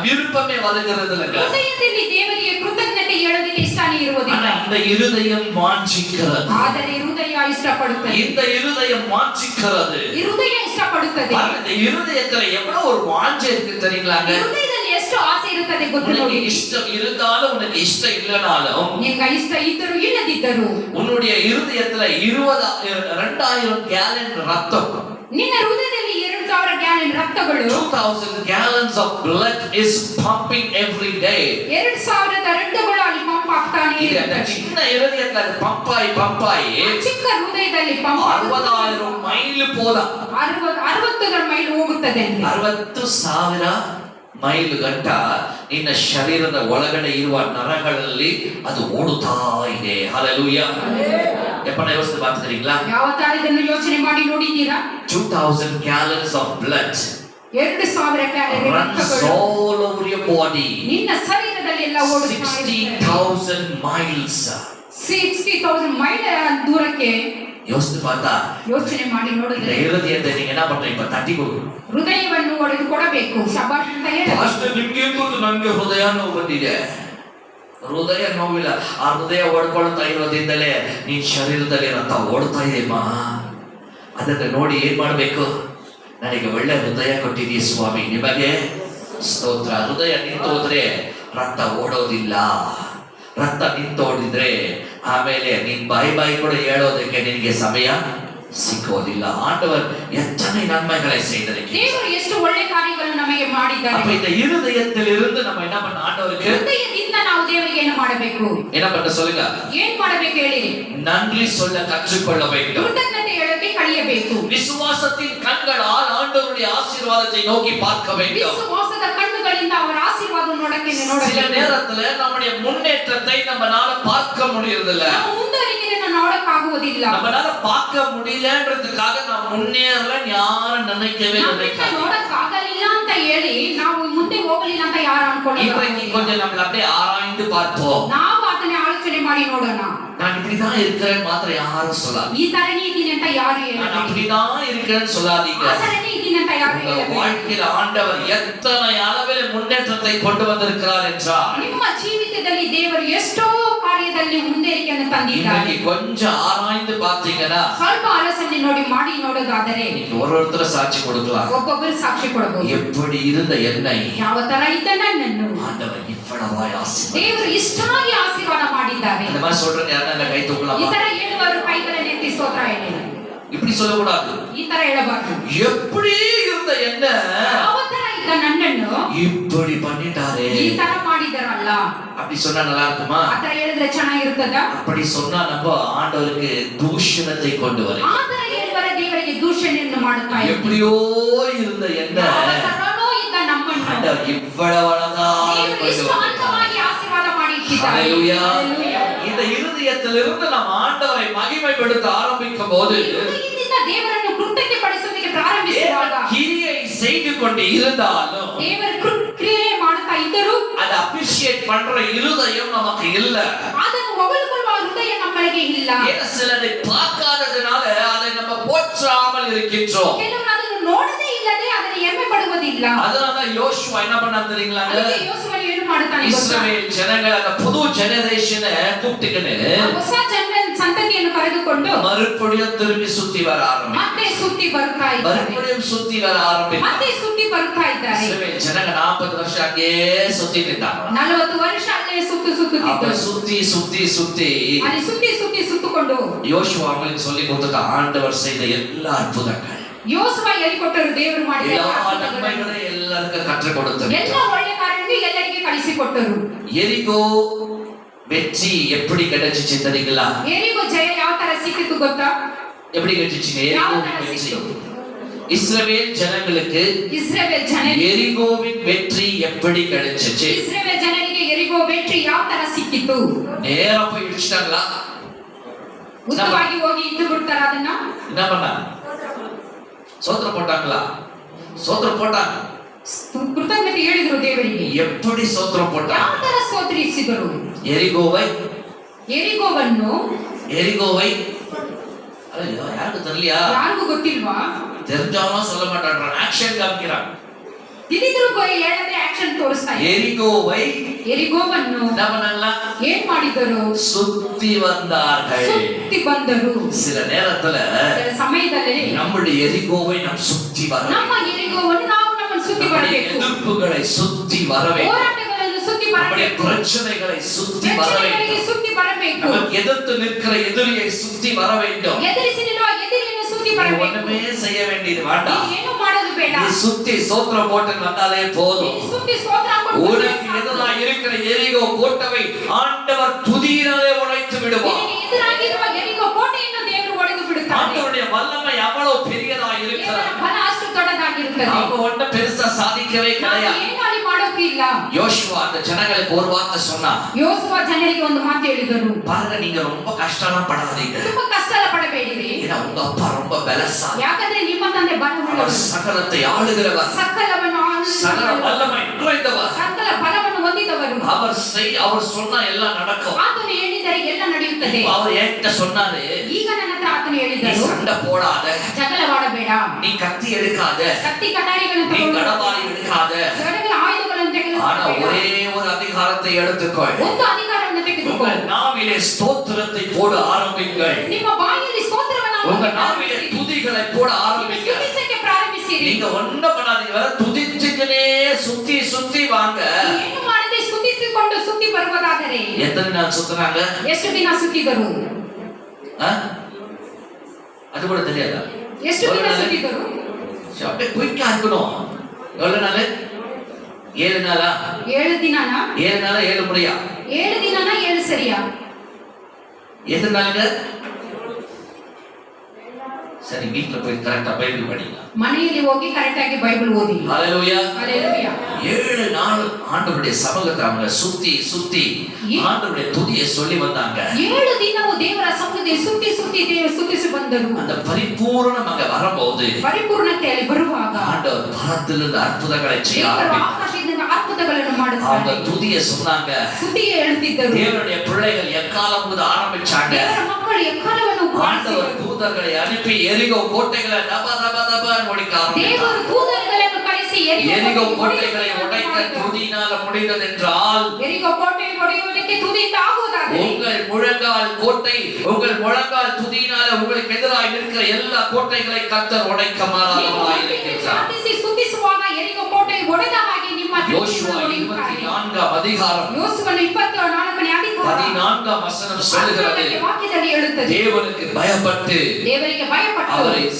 விருப்பமே வருகிறது இல்லைங்க. ಹೃದಯದಲ್ಲಿ ದೇವರಿಗೆ ಕೃತಜ್ಞತೆ ಹೇಳೋದಕ್ಕೆ ಇಷ್ಟನೇ ಇರುವುದಿಲ್ಲ. ஆனா இந்த இருதயம் வாஞ்சிக்கிறது. ಆದರೆ ಹೃದಯ ಇಷ್ಟಪಡುತ್ತದೆ. இந்த இருதயம் வாஞ்சிக்கிறது. ಈ ಹೃದಯ ಇಷ್ಟಪಡುತ್ತದೆ. இந்த இருதயத்துல எவ்வளவு ஒரு வாஞ்சை இருக்கு தெரியுங்களாங்க? ಹೃದಯದಲ್ಲಿ ಎಷ್ಟು ಆಸೆ ಇರುತ್ತದೆ ಗೊತ್ತು உனக்கு ನೋಡಿ. இஷ்டம் இருந்தாலும் உனக்கு இஷ்டம் இல்லனாலும் ನಿಮಗೆ ಇಷ್ಟ ಇದ್ದರೂ ಇಲ್ಲದಿದ್ದರೂ உன்னுடைய இருதயத்துல 2000 கேலன் ரத்தம், ನಿನ್ನ ಹೃದಯದಲ್ಲಿ 2000 ಗ್ಯಾಲನ್ ರಕ್ತಗಳು 2000 gallons of blood is pumping every day. 2000 ರಕ್ತಗಳು ಅಲ್ಲಿ ಪಂಪ್ ಆಗ್ತಾನೆ இது அந்த ಇರುತ್ತೆ. சின்ன இருதயத்துல அது பம்பாயி ಆ ಚಿಕ್ಕ ಹೃದಯದಲ್ಲಿ ಪಂಪ್ 60,000 ಮೈಲ್ போதா 60 ಮೈಲ್ ಹೋಗುತ್ತದೆ. 60,000 ಮೈಲ್ ಗಂಟ ನಿನ್ನ ಶರೀರದ ಒಳಗಡೆ ಇರುವ ನರಗಳಲ್ಲಿ ಅದು ಓಡುತ್ತಾ ಇದೆ. ಹಲ್ಲೆಲೂಯಾ. ಎಪ್ಪನ ಯೋಚನೆ ಮಾಡ್ತಿದ್ದೀರಾ? ಯಾವ ತರ ಇದನ್ನು ಯೋಚನೆ ಮಾಡಿ ನೋಡಿದ್ದೀರಾ? 2000 gallons of blood 2000 calorie runs ರಕ್ತಗಳು all over your body. ನಿನ್ನ ಶರೀರದಲ್ಲಿ ಎಲ್ಲ ಓಡುತ್ತಾ ಇದೆ. 60,000 miles. 60,000 ಮೈಲ್ ದೂರಕ್ಕೆ ಯೋಚನೆ பார்த்தா ಯೋಚನೆ ಮಾಡಿ இந்த ನೋಡಿದ್ರೆ இருதயத்தை நீங்க என்ன பண்றீங்க? இப்ப தட்டி ಕೊಡು. ಹೃದಯವನ್ನು ಒಡೆದು ಕೊಡಬೇಕು. ಶಬಾಷ್ ಅಂತ ಹೇಳಿ ಪಾಸ್ಟರ್ ನಿಮ್ಗೆ ಗೊತ್ತು ನನಗೆ ಹೃದಯ ನೋವು ಬಂದಿದೆ. ಹೃದಯ ನೋವಿಲ್ಲ, ಆ ಹೃದಯ ಓಡ್ಕೊಳ್ತಾ ಇರೋದ್ರಿಂದಲೇ ನಿನ್ ಶರೀರದಲ್ಲಿ ರಕ್ತ ಓಡ್ತಾ ಇದೆಯಮ್ಮ. ಅದನ್ನ ನೋಡಿ ಏನ್ ಮಾಡ್ಬೇಕು? ನನಗೆ ಒಳ್ಳೆ ಹೃದಯ ಕೊಟ್ಟಿದ್ದೀಯ ಸ್ವಾಮಿ, ನಿಮಗೆ ಸ್ತೋತ್ರ. ಹೃದಯ ನಿಂತೋದ್ರೆ ರಕ್ತ ಓಡೋದಿಲ್ಲ. ರಕ್ತ ನಿಂತೋಡಿದ್ರೆ ಆಮೇಲೆ ನಿನ್ ಬಾಯಿ ಕೂಡ ಹೇಳೋದಕ್ಕೆ ನಿನಗೆ ಸಮಯ ಸಿಕ್ಕೋದಿಲ್ಲ. ಆண்டவர் எத்தனை நன்மைகளை செய்திருக்கிறார். ದೇವರು ಎಷ್ಟು ಒಳ್ಳೆ ಕಾರ್ಯಗಳನ್ನು ನಮಗೆ ಮಾಡಿದ್ದಾರೆ. அப்ப இந்த இருதயத்திலிருந்து நம்ம என்ன பண்ண ஆண்டவருக்கு ಹೃದಯದಿಂದ ನಾವು ದೇವರಿಗೆ ಏನು ಮಾಡಬೇಕು? என்ன பண்ண சொல்லுங்க? ಏನ್ ಮಾಡಬೇಕು ಹೇಳಿ? நன்றி சொல்ல கற்றுக்கொள்ள வேண்டும். ಕೃತಜ್ಞತೆ ಹೇಳೋಕೆ ಕಲಿಯಬೇಕು. விசுவாசத்தின் கண்களால் ஆண்டவருடைய ஆசீர்வாதத்தை நோக்கி பார்க்க வேண்டும். ವಿಶ್ವಾಸದ ಕಣ್ಣುಗಳಿಂದ ಅವರ ಆಶೀರ್ವಾದ ನೋಡಕ್ಕೆ சில ನೋಡಬೇಕು. நேரத்துல நம்முடைய முன்னேற்றத்தை நம்மனால பார்க்க முடியறதில்ல. ನಾವು ಮುಂದುವರಿಕೆಯನ್ನು ನೋಡಕ್ಕಾಗುವುದಿಲ್ಲ. நம்மனால பார்க்க முடியலன்றதுக்காக ನಾವು முன்னேறலன்னு யாரும் நினைக்கவே நினைக்காது. ನೋಡಕ್ಕಾಗಲಿಲ್ಲ ಅಂತ ಹೇಳಿ ನಾವು ಮುಂದೆ ಹೋಗಲಿಲ್ಲ ಅಂತ ಯಾರು ಅನ್ಕೊಳ್ಳಲ್ಲ. இன்றைக்கு கொஞ்சம் நம்மள அப்படியே ஆராய்ந்து பார்ப்போம். ನಾವು ಆ ಆಲೋಚನೆ ಮಾಡಿ ನೋಡೋಣ. நான் இப்படிதான் இருக்கிறேன்னு மாத்திரம் யாரும் சொல்லாதீங்க. ಈ ತರನೇ ಇದ್ದೀನಿ ಅಂತ ಯಾರು நான் ಹೇಳಬೇಡಿ. அப்படிதான் இருக்கிறேன்னு சொல்லாதீங்க. ಆ ತರನೇ ಇದ್ದೀನಿ ಅಂತ ಯಾರು உங்க ಹೇಳಬೇಡಿ. வாழ்க்கையில் ஆண்டவர் எத்தனை அளவில் முன்னேற்றத்தை கொண்டு வந்திருக்கிறார் என்றால் ನಿಮ್ಮ ಜೀವಿತದಲ್ಲಿ ದೇವರು ಎಷ್ಟೋ ಕಾರ್ಯದಲ್ಲಿ ಮುಂದೇರಿಕೆಯನ್ನು ತಂದಿದ್ದಾರೆ. இன்னைக்கு கொஞ்சம் ஆராய்ந்து பார்த்தீங்கன்னா ಸ್ವಲ್ಪ ಆಲೋಚನೆ ಮಾಡಿ ನೋಡೋದಾದರೆ நீங்க ஒருத்தர சாட்சி கொடுக்கலாம். ಒಬ್ಬೊಬ್ಬರು ಸಾಕ್ಷಿ ಕೊಡಬಹುದು. எப்படி இருந்த என்னை ಯಾವ ತರ ಇದ್ದ ನನ್ನನ್ನು ஆண்டவர் இவ்வளவாய் ஆசீர்வதித்தார். ದೇವರು ಇಷ್ಟಾಗಿ ಆಶೀರ್ವಾದ ಮಾಡಿದ್ದಾರೆ. அந்த மாதிரி சொல்றேன், யாரும் கை ಈ தூக்கலாமா? ತರ ಹೇಳುವರು ಕೈಗಳನ್ನು ಎತ್ತಿ ಸ್ತೋತ್ರ ಹೇಳಿ. இப்படி சொல்லக்கூடாது. ಈ ತರ ಹೇಳಬಾರದು. எப்படி இருந்த என்ன ಯಾವ ತರ ಇದ್ದ ನನ್ನನ್ನು இப்படி பண்ணிட்டாரே. ಈ ತರ ಮಾಡಿದರಲ್ಲ. அப்படி சொன்னா நல்லா இருக்குமா? ಆ ತರ ಹೇಳಿದ್ರೆ ಚೆನ್ನಾಗಿರ್ತದ? அப்படி சொன்னா நம்ம ஆண்டவருக்கு தூஷணத்தை கொண்டு வரும். ಆ ತರ ಹೇಳುವರ ದೇವರಿಗೆ ದೂಷಣೆಯನ್ನು ಮಾಡುತ್ತಾ ಇದ್ದೀವಿ. எப்படியோ இருந்த என்ன ಯಾವ ತರನೋ ಇದ್ದ ನಮ್ಮನ್ನು ஆண்டவர் இவ்வளவு அழகா ದೇವರು கொண்டு ಇಷ್ಟು வந்தார். ಅಂತವಾಗಿ ಆಶೀರ್ವಾದ ಮಾಡಿ ಇಟ್ಟಿದ್ದಾರೆ. ஹalleluya. Hallelujah. இந்த இருதயத்திலிருந்து நாம் ஆண்டவரை மகிமைப்படுத்த ஆரம்பிக்கும் போது ಹೃದಯದಿಂದ ದೇವರನ್ನು ಕೃತಜ್ಞತೆ ಪಡಿಸೋದಕ್ಕೆ ಪ್ರಾರಂಭಿಸುವಾಗ கிரியை செய்து கொண்டு இருந்தாலும் ದೇವರ ಕ್ರಿಯೆ ಮಾಡುತ್ತಾ ಇದ್ದರೂ அதை அப்ரிஷியேட் பண்ற இருதயம் நமக்கு இல்ல. ಅದನ್ನು ಹೊಗಳಿಕೊಳ್ಳುವ ಹೃದಯ ನಮ್ಮಲ್ಲಿಗೆ ಇಲ್ಲ. ஏன் சிலரை பார்க்காததுனால அதை நம்ம போற்றாமல் இருக்கின்றோம். ಕೆಲವರು ಅದನ್ನು ನೋಡದೇ ಇಲ್ಲದೆ ಅದನ್ನು ಹೆಮ್ಮೆ ಪಡುವುದಿಲ್ಲ. அதனால யோசுவா என்ன பண்ணாரு தெரியுங்களாங்க? ಅದಕ್ಕೆ ಯೋಸುವ ಏನು ಮಾಡುತ್ತಾನೆ ಗೊತ್ತಾ? இஸ்ரவேல் ஜனங்கள் அந்த புது ஜெனரேஷனை கூப்பிட்டுக்கின்னு ಆ ಹೊಸ ಸಂತತಿಯನ್ನು ಕರೆದುಕೊಂಡು மறுபடியும் திரும்பி சுத்தி வர ஆரம்பித்தார். ಮತ್ತೆ ಸುತ್ತಿ ಬರ್ತಾ ಇದ್ದಾರೆ. மறுபடியும் சுத்தி வர ஆரம்பித்தார். ಮತ್ತೆ ಸುತ್ತಿ ಬರ್ತಾ ಇದ್ದಾರೆ. இஸ்ரவேல் ஜனங்க 40 வருஷம் அங்கே சுத்தி நின்றாங்க. 40 ವರ್ಷ ಅಲ್ಲೇ அப்ப ಸುತ್ತುತ್ತಿದ್ದರು. சுத்தி சுத்தி சுத்தி ಅಲ್ಲಿ ಸುತ್ತಿ ಸುತ್ತುಕೊಂಡು யோசுவா அவங்களுக்கு சொல்லி கொடுத்த ஆண்டவர் செய்த எல்லா அற்புதங்கள், ಯೋಸುವ ಹೇಳಿಕೊಟ್ಟರು, ದೇವರು ಮಾಡಿದ எல்லா ಎಲ್ಲ ಅದ್ಭುತಗಳನ್ನು, நன்மைகளை எல்லாருக்கும் கற்றுக் கொடுத்தார். ಎಲ್ಲ ಒಳ್ಳೆ ಕಾರ್ಯಗಳನ್ನು ಎಲ್ಲರಿಗೆ ಕಳಿಸಿಕೊಟ್ಟರು. எரிகோ வெற்றி எப்படி கிடைச்சிச்சு தெரியுங்களா? ಎರಿಗೋ ಜಯ ಯಾವ ತರ ಸಿಕ್ಕಿತು ಗೊತ್ತಾ? எப்படி கிடைச்சிச்சு ಯಾವ எரிகோவின் ತರ வெற்றி? ಸಿಕ್ಕಿತು? இஸ்ரவேல் ஜனங்களுக்கு ಇಸ್ರೇಲ್ ಜನರಿಗೆ எரிகோவின் வெற்றி எப்படி கிடைச்சிச்சு? ಇಸ್ರೇಲ್ ಜನರಿಗೆ ಎರಿಗೋ வெற்றி ಯಾವ ತರ ಸಿಕ್ಕಿತು? நேரா போய் இடிச்சிட்டாங்களா? ಉತ್ತವಾಗಿ ಹೋಗಿ ಇದ್ದು ಬಿಡ್ತಾರ ಅದನ್ನ? என்ன பண்ண? சோத்திரம் போட்டாங்களா? சோத்திரம் போட்டாங்க. ಕೃತಜ್ಞತೆ ಹೇಳಿದ್ರು ದೇವರಿಗೆ. எப்படி சோத்திரம் ಯಾವ போட்டாங்க? ತರ ಸ್ತೋತ್ರಿಸಿದರು? எரிகோவை ಎರಿಗೋವನ್ನು ஐயோ, யாருக்கு தெரியலையா? ಯಾರಿಗೂ ಗೊತ್ತಿಲ್ವಾ? தெரிஞ்சாலும் சொல்ல மாட்டாங்க. ஆக்ஷன் காமிக்கிறாங்க. ತಿಳಿದ್ರು ಹೇಳದೆ ಆಕ್ಷನ್ ತೋರಿಸ್ತಾ ಇದ್ದಾರೆ. எரிகோவை ಎರಿಗೋವನ್ನು என்ன பண்ணாங்களா? ಏನ್ ಮಾಡಿದರು? சுத்தி வந்தார்கள். ಸುತ್ತಿ ಬಂದರು. சில நேரத்துல ಇದರ ಸಮಯದಲ್ಲಿ நம்முடைய எரிகோவை நாம் சுத்தி வர ನಮ್ಮ ಎರಿಗೋವನ್ನು ನಾವು ನಮ್ಮನ್ನು ಸುತ್ತಿ ಬರಬೇಕು. எதிர்ப்புகளை சுத்தி வர வேண்டும். ಹೋರಾಟಗಳನ್ನು ಸುತ್ತಿ நம்முடைய ಬರಬೇಕು. பிரச்சனைகளை சுத்தி வர ಪ್ರಚನೆಗಳಿಗೆ வேண்டும். ಸುತ್ತಿ ಬರಬೇಕು. நமக்கு எதிர்த்து நிற்கிற எதிரியை சுத்தி வர வேண்டும். ಎದುರಿಸಿ ನಿಲ್ಲುವ ಎದುರಿಯನ್ನು ಸುತ್ತಿ நீ ಬರಬೇಕು. ஒண்ணுமே செய்ய வேண்டியது வேண்டாம். ನೀನು ಏನು ಮಾಡೋದು ಬೇಡ. நீ சுத்தி சோத்திரம் போட்டு வந்தாலே போதும். ನೀನು ಸುತ್ತಿ ಸ್ತೋತ್ರ ಹಾಕೊಂಡು உனக்கு எதிராக இருக்கிற எரிகோ கோட்டவை ஆண்டவர் துதியினாலே உடைத்து விடுவார். ನಿನಗೆ ಎದುರಾಗಿರುವ ಎರಿಗೋ ಕೋಟೆಯನ್ನು ದೇವರು ಒಡೆದು ಬಿಡುತ್ತಾನೆ. ஆண்டவருடைய வல்லமை அவ்வளவு பெரியதா ದೇವರ இருக்கிறது. ಬಲ ಅಷ್ಟು ದೊಡ್ಡದಾಗಿರುತ್ತದೆ. அவங்க ஒண்ணு பெருசா சாதிக்கவே ನಾವು கிடையாது. ಏನು ಅಲ್ಲಿ ಮಾಡೋಕಿಲ್ಲ. யோசுவா அந்த ஜனங்களுக்கு ஒரு வார்த்தை சொன்னா, ಯೋಸುವ ಜನರಿಗೆ ಒಂದು ಮಾತು ಹೇಳಿದರು. பாருங்க, நீங்க ரொம்ப கஷ்டம் படாதீங்க. ತುಂಬಾ ಕಷ್ಟ ಪಡಬೇಡಿರಿ. ஏன்னா உங்க அப்பா ரொம்ப பலசாலி. ಯಾಕಂದ್ರೆ ನಿಮ್ಮ ತಂದೆ அவர் ಬಲವುಳ್ಳವರು, சகலத்தை ஆளுகிறவர், ಸಕಲವನ್ನು சகல ಆಳುವವರು, வல்லமை நிறைந்தவர். ಸಕಲ ಬಲವನ್ನು ಹೊಂದಿದವರು. அவர் சொன்னா எல்லாம் நடக்கும். ಆತನು ಹೇಳಿದರೆ ಎಲ್ಲ ನಡೆಯುತ್ತದೆ. இப்ப அவர் என்கிட்ட சொன்னாரு, ಈಗ ನನ್ನ ಹತ್ರ ಆತನು நீ ಹೇಳಿದರು, சண்டை போடாத, ಜಗಳವಾಡಬೇಡ, நீ கத்தி எடுக்காத, ಕತ್ತಿ ಕಟಾರಿಗಳನ್ನು நீ ತಗೊಂಡು கடவாரி எடுக்காத, ಗಡಗಳ ಆಯುಧಗಳನ್ನು ஆனா ತೆಗೆದುಕೊಳ್ಳಬೇಡ. ஒரே ஒரு அதிகாரத்தை எடுத்துக்கொள். ಒಂದು ಅಧಿಕಾರವನ್ನು ತೆಗೆದುಕೋ. உங்கள் நாவிலே ஸ்தோத்திரத்தை போட ஆரம்பிங்கள். ನಿಮ್ಮ ಬಾಯಿಯಲ್ಲಿ ಸ್ತೋತ್ರವನ್ನು உங்க நாவிலே துதிகளை போட ஆரம்பிங்கள். ಸ್ತುತಿಸಕ್ಕೆ ಪ್ರಾರಂಭಿಸಿರಿ. நீங்க ஒண்ணும் பண்ணாதீங்க, துதிச்சுக்கினே சுத்தி சுத்தி வாங்க. ಏನು ಮಾಡದೆ ಸ್ತುತಿಸಿಕೊಂಡು ಸುತ್ತಿ ಬರುವುದಾದರೆ எத்தனை நாள் சுத்தினாங்க? ಎಷ್ಟು ದಿನ ಸುತ್ತಿದರು? அது கூட தெரியாதா? ಎಷ್ಟು ದಿನ ಸುತ್ತಿದರು? அப்படியே குயிக்கா இருக்கணும். எவ்வளவு நாள்? 7 நாளா? 7 ದಿನನಾ? 7 நாளா 7 முறையா? 7 ದಿನನಾ 7 ಸರಿಯಾ? எத்தனை நாளுங்க? சரி, வீட்டுல போய் கரெக்டா பைபிள் படிங்க. ಮನೆಯಲ್ಲಿ ಹೋಗಿ ಕರೆಕ್ಟ್ ಆಗಿ ಬೈಬಲ್ ಓದಿ. ஹalleluya. ಹalleluya. 7 நாள் ஆண்டவருடைய சமூகத்தை அவங்க சுத்தி சுத்தி ஆண்டவருடைய துதியை சொல்லி வந்தாங்க. 7 ದಿನವೂ ದೇವರ ಸಮ್ಮುಖದಲ್ಲಿ ಸುತ್ತಿ ಸುತ್ತಿ ದೇವರು ಸ್ತುತಿಸಿ ಬಂದರು. அந்த பரிபூரணம் அங்க வரும்போது ಪರಿಪೂರ್ಣತೆಯಲ್ಲಿ ಬರುವಾಗ ஆண்டவர் பரத்திலிருந்து அற்புதங்களை செய்ய ದೇವರು ஆரம்பித்தார். ಆಕಾಶದಿಂದ ಅದ್ಭುತ ಅದ್ಭುತಗಳನ್ನು அவங்க ಮಾಡುತ್ತಾರೆ. துதிய சொன்னாங்க. ಸ್ತುತಿಗೆ ಹೇಳ್ತಿದ್ದರು. தேவனுடைய பிள்ளைகள் எக்காலம் போது ஆரம்பிச்சாங்க. ದೇವರ ಮಕ್ಕಳು ಎಕ್ಕಲವನ್ನು ஆண்டவர் ಬಾರಿಸಿದರು. தூதர்களை அனுப்பி எரிகோ கோட்டைகளை டப டப டப ஒடிக்க ದೇವರು ஆரம்பித்தார். தூதರುಗಳನ್ನು ಕಳಿಸಿ எரிகோ கோட்டைகளை உடைக்க துதியினால முடிந்தது என்றால் ಎರಿಗೋ ಕೋಟೆ ಒಡೆಯುವುದಕ್ಕೆ ತುದಿಯಿಂದ ಆಗುವುದಾದರೆ உங்கள் முழங்கால் கோட்டை, உங்கள் முழங்கால் துதியினால உங்களுக்கு எதிராக இருக்கிற எல்லா கோட்டைகளை கர்த்தர் உடைக்க மாறாதவராய் இருக்கிறார். ಪ್ರಾರ್ಥಿಸಿ ಸ್ತುತಿಸುವಾಗ ಎರಿಗೋ ಕೋಟೆ ಒಡೆದ ಹಾಗೆ ನಿಮ್ಮ யோசுவா 24 அதிகாரம் ಯೋಸುವನ 24ನೇ ಅಧಿಕಾರ 14 வசனம் சொல்லுகிறது, ವಾಕ್ಯದಲ್ಲಿ ಹೇಳುತ್ತದೆ, தேவனுக்கு பயப்பட்டு ದೇವರಿಗೆ ಭಯಪಟ್ಟು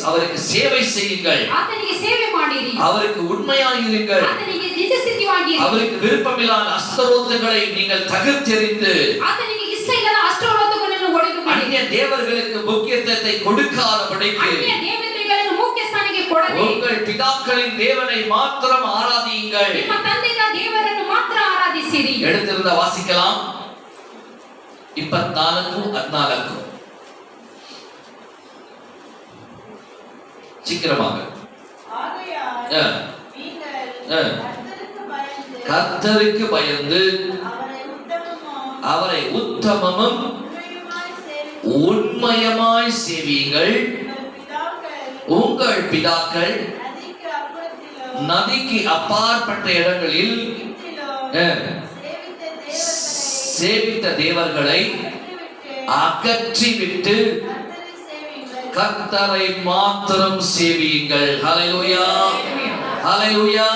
அவருக்கு சேவை செய்யுங்கள், ಆತನಿಗೆ ಸೇವೆ ಮಾಡಿರಿ, அவருக்கு உண்மையாயிருங்கள், ಆತನಿಗೆ ನಿಜಸ್ಥಿತಿಯಾಗಿರಿ, அவருக்கு விருப்பமில்லாத அஸ்தரோத்தங்களை நீங்கள் தகர்த்தெறிந்து ಆತನಿಗೆ ಇಷ್ಟ ಇಲ್ಲದ ಅಷ್ಟೋತ್ತರಗಳನ್ನು ಒಡೆದು ಬಿಡಿ, அந்நிய தேவர்களுக்கு முக்கியத்துவத்தை கொடுக்காதபடிக்கு ಅನ್ಯ ದೇವತೆಗಳನ್ನು ಮುಖ್ಯ ಸ್ಥಾನಕ್ಕೆ ಕೊಡದೆ உங்கள் பிதாக்களின் தேவனை மாத்திரம் ஆராதியுங்கள். ನಿಮ್ಮ ತಂದೆಯ ದೇವರನ್ನು ಮಾತ್ರ ಆರಾಧಿಸಿರಿ. எடுத்திருந்த வாசிக்கலாம் 24:14 சீக்கிரமாக. ஆகையால் ஆ. நீங்கள் ஆ. கர்த்தருக்கு பயந்து கர்த்தருக்கு பயந்து அவரை உத்தமமும் உண்மையமாய் சேவியுங்கள். உங்கள் பிதாக்கள் நதிக்கு அப்பாற்பட்ட இடங்களில் சேவித்த தேவர்களை அகற்றிவிட்டு கர்த்தரை மாத்திரம் சேவியுங்கள். ஹல்லேலூயா, ஹல்லேலூயா.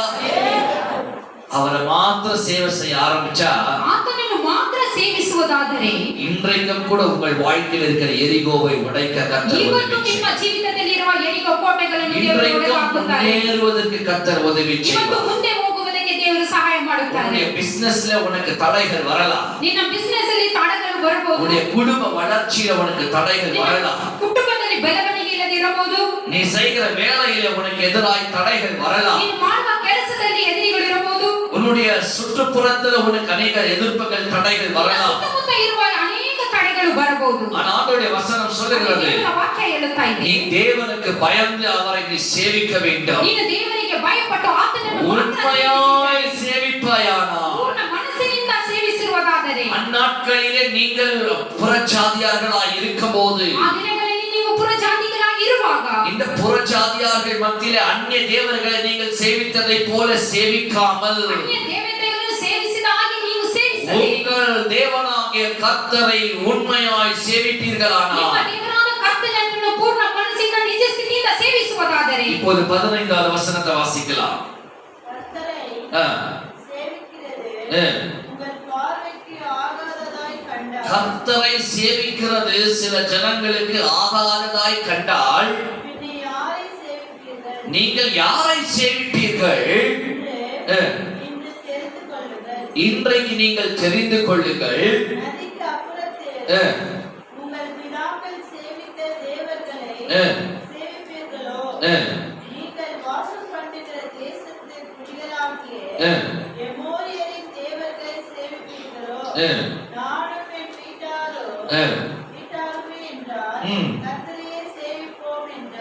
அவரை மாத்திரம் சேவை செய்ய ஆரம்பிச்சா ಆತನನ್ನು ಮಾತ್ರ ಸೇವಿಸುವುದಾದರೆ இன்றைக்கும் கூட உங்கள் வாழ்க்கையில் இருக்கிற எரிகோவை உடைக்க கர்த்தர் ಇವತ್ತು உதவி ನಿಮ್ಮ செய்வார். ಜೀವಿತದಲ್ಲಿರುವ ಎರಿಗೋ ಕೋಟೆಗಳನ್ನು ದೇವರು இன்றைக்கும் ಒಡೆದುಹಾಕುತ್ತಾರೆ. முன்னேறுவதற்கு கர்த்தர் உதவி ಇವತ್ತು செய்வார். ಮುಂದೆ ಹೋಗುವುದಕ್ಕೆ ದೇವರು ಸಹಾಯ ಮಾಡುತ್ತಾರೆ. உன்னுடைய பிசினஸ்ல உனக்கு தடைகள் வரலாம், ನಿನ್ನ ಬಿಸಿನೆಸ್ ಅಲ್ಲಿ ತಡೆಗಳು ಬರಬಹುದು, உன்னுடைய குடும்ப வளர்ச்சியில உனக்கு தடைகள் வரலாம், ಕುಟುಂಬದಲ್ಲಿ ಬೆಳವಣಿಗೆ ಇಲ್ಲದಿರಬಹುದು, நீ செய்கிற வேலையில உனக்கு எதிராய் தடைகள் வரலாம், ನೀನು ಮಾಡುವ ಕೆಲಸದಲ್ಲಿ ಎದುರುಗಳಿರಬಹುದು, உன்னுடைய சுற்றுப்புறத்துல உனக்கு அநேக எதிர்ப்புகள் தடைகள் வரலாம். ಸುತ್ತಮುತ್ತ ಇರುವ ಅನೇಕ ತಡೆಗಳು ಬರಬಹುದು. ஆனா ஆண்டவருடைய வசனம் சொல்லுகிறது, ದೇವರ ವಾಕ್ಯ ಹೇಳುತ್ತಾ நீ ಇದೆ, தேவனுக்கு பயந்து அவரை நீ சேவிக்க வேண்டும். ನೀನು ದೇವರಿಗೆ ಭಯಪಟ್ಟು ಆತನನ್ನು ಮಾತ್ರ உண்மையாய் சேவிப்பாயானா ಪೂರ್ಣ ಮನಸ್ಸಿನಿಂದ ಸೇವಿಸಿರುವುದಾದರೆ அந்நாட்களிலே நீங்கள் புறஜாதியார்களாய் இருக்கும்போது ಆ ದಿನಗಳಲ್ಲಿ ನೀವು ಪುರಜಾತಿಗಳಾಗಿ ಇರುವಾಗ இந்த புறஜாதியார்கள் மத்தியிலே அந்நிய தேவர்களை நீங்கள் சேவித்ததை போல சேவிக்காமல் ಅನ್ಯ ದೇವತೆಗಳನ್ನು ಸೇವಿಸಿದ ಹಾಗೆ ನೀವು ಸೇವಿಸದೆ உங்கள் தேவனாகிய கர்த்தரை உண்மையாய் சேவிப்பீர்களானால் ನಿಮ್ಮ ದೇವರಾದ ಕರ್ತನನ್ನು ಪೂರ್ಣ ಮನಸ್ಸಿನಿಂದ ನಿಜ ಸ್ಥಿತಿಯಿಂದ ಸೇವಿಸುವುದಾದರೆ இப்போது 15வது வசனத்தை வாசிக்கலாம். ஆ. ஆ. கர்த்தரை சேவிக்கிறது சில ஜனங்களுக்கு ஆகாததாய் கண்டால் நீங்கள் யாரை சேவிப்பீர்கள்? இன்றைக்கு நீங்கள் தெரிந்து கொள்ளுங்கள்.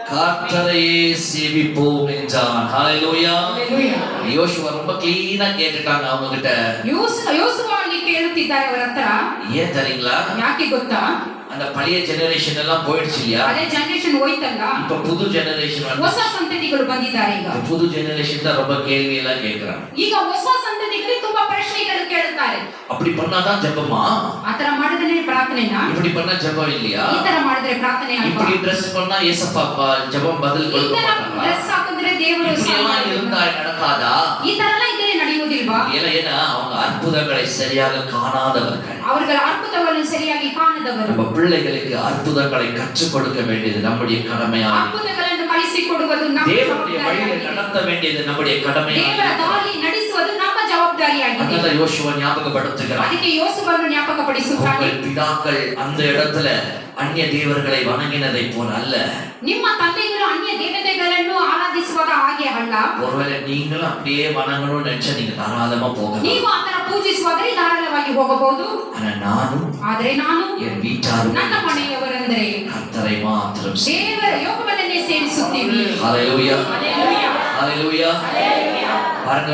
கர்த்தரையே சேவிப்போம் என்றான். ஹல்லேலூயா. யோசுவா ரொம்ப கிளீனா கேட்டுட்டாங்க அவங்க கிட்ட. ಯೋಸುವ ಅಲ್ಲಿ ಕೇಳುತ್ತಿದ್ದಾರೆ ಅವರ ಹತ್ರ. ஏன் தெரியுங்களா? ಯಾಕೆ ಗೊತ್ತಾ? அந்த பழைய ஜெனரேஷன் எல்லாம் போயிடுச்சு இல்லையா? ಅದೇ ಜನರೇಷನ್ ಹೋಯ್ತಲ್ಲ, இப்ப புது ஜெனரேஷன் ಹೊಸ ಸಂತತಿಗಳು ಬಂದಿದ್ದಾರೆ ಈಗ. புது ஜெனரேஷன் தான் ரொம்ப கேள்வி எல்லாம் கேக்குறாங்க. ಈಗ ಹೊಸ ಸಂತತಿಗಳು ತುಂಬಾ ಪ್ರಶ್ನೆಗಳು ಕೇಳುತ್ತಾರೆ. அப்படி பண்ணாதான் ஜெபமா? ಆತರ ಮಾಡಿದ್ರೆ ಪ್ರಾರ್ಥನೆನಾ? இப்படி பண்ணா ஜெபம் இல்லையா? ಈ ತರ ಮಾಡಿದ್ರೆ ಪ್ರಾರ್ಥನೆ ಅಲ್ವಾ? இப்படி ட்ரெஸ் பண்ணா ஏசப்பா ஜெபம் பதில் ಈ கொடுக்க ತರ மாட்டாங்களா? ಡ್ರೆಸ್ ಹಾಕಿದ್ರೆ ದೇವರು இப்படி எல்லாம் இருந்தா நடக்காதா? ಈ ತರ ಎಲ್ಲ ಇದ್ರೆ ನಡೆಯುವುದಿಲ್ವಾ? ஏன்னா அவங்க அற்புதங்களை சரியாக காணாதவர்கள். அவர்கள் அற்புதಗಳನ್ನು ಸರಿಯಾಗಿ ಕಾಣದವರು. நம்ம பிள்ளைகளுக்கு அற்புதங்களை கற்றுக் கொடுக்க வேண்டியது நம்முடைய கடமையாகும். ಅற்பುತಗಳನ್ನು ಕಲಿಸಿಕೊಡುವುದು ನಮ್ಮ தேவனுடைய வழியை ಜವಾಬ್ದಾರಿಯಾಗಿದೆ. நடத்த வேண்டியது நம்முடைய ದೇವರ கடமையாகும். ದಾರಿ ನಡೆಸುವುದು ನಮ್ಮ ಜವಾಬ್ದಾರಿಯಾಗಿದೆ. அதனால யோசுவா ஞாபகப்படுத்துகிறார், ಅದಕ್ಕೆ ಯೋಸುವನ್ನು ಜ್ಞಾಪಕಪಡಿಸುತ್ತಾನೆ. உங்கள் பிதாக்கள் அந்த இடத்துல அந்நிய தேவர்களை வணங்கினதை போல அல்ல. ನಿಮ್ಮ ತಂದೆಗಳು ಅನ್ಯ ದೇವತೆಗಳನ್ನು ಆರಾಧಿಸುವಾಗ ಹಾಗೆ ಅಲ್ಲ. ஒருவேளை நீங்களும் அப்படியே வணங்கணும்னு நினைச்சா நீங்க தாராளமா போகலாம். ನೀವು ಆತರ ಪೂಜಿಸುವಾದರೆ ಧಾರಾಳವಾಗಿ ಹೋಗಬಹುದು. ஆனா நானும் ಆದರೆ ನಾನು என் வீட்டாரும் ನನ್ನ ಮನೆಯವರೆಂದರೆ கர்த்தரை மாத்திரம் ದೇವರ ಯೋಗವನ್ನೇ ಸೇವಿಸುತ್ತೀವಿ. ஹல்லேலூயா, ಹಲ್ಲೆಲೂಯಾ. ஹல்லேலூயா. ಹಲ್ಲೆಲೂಯಾ. பாருங்க,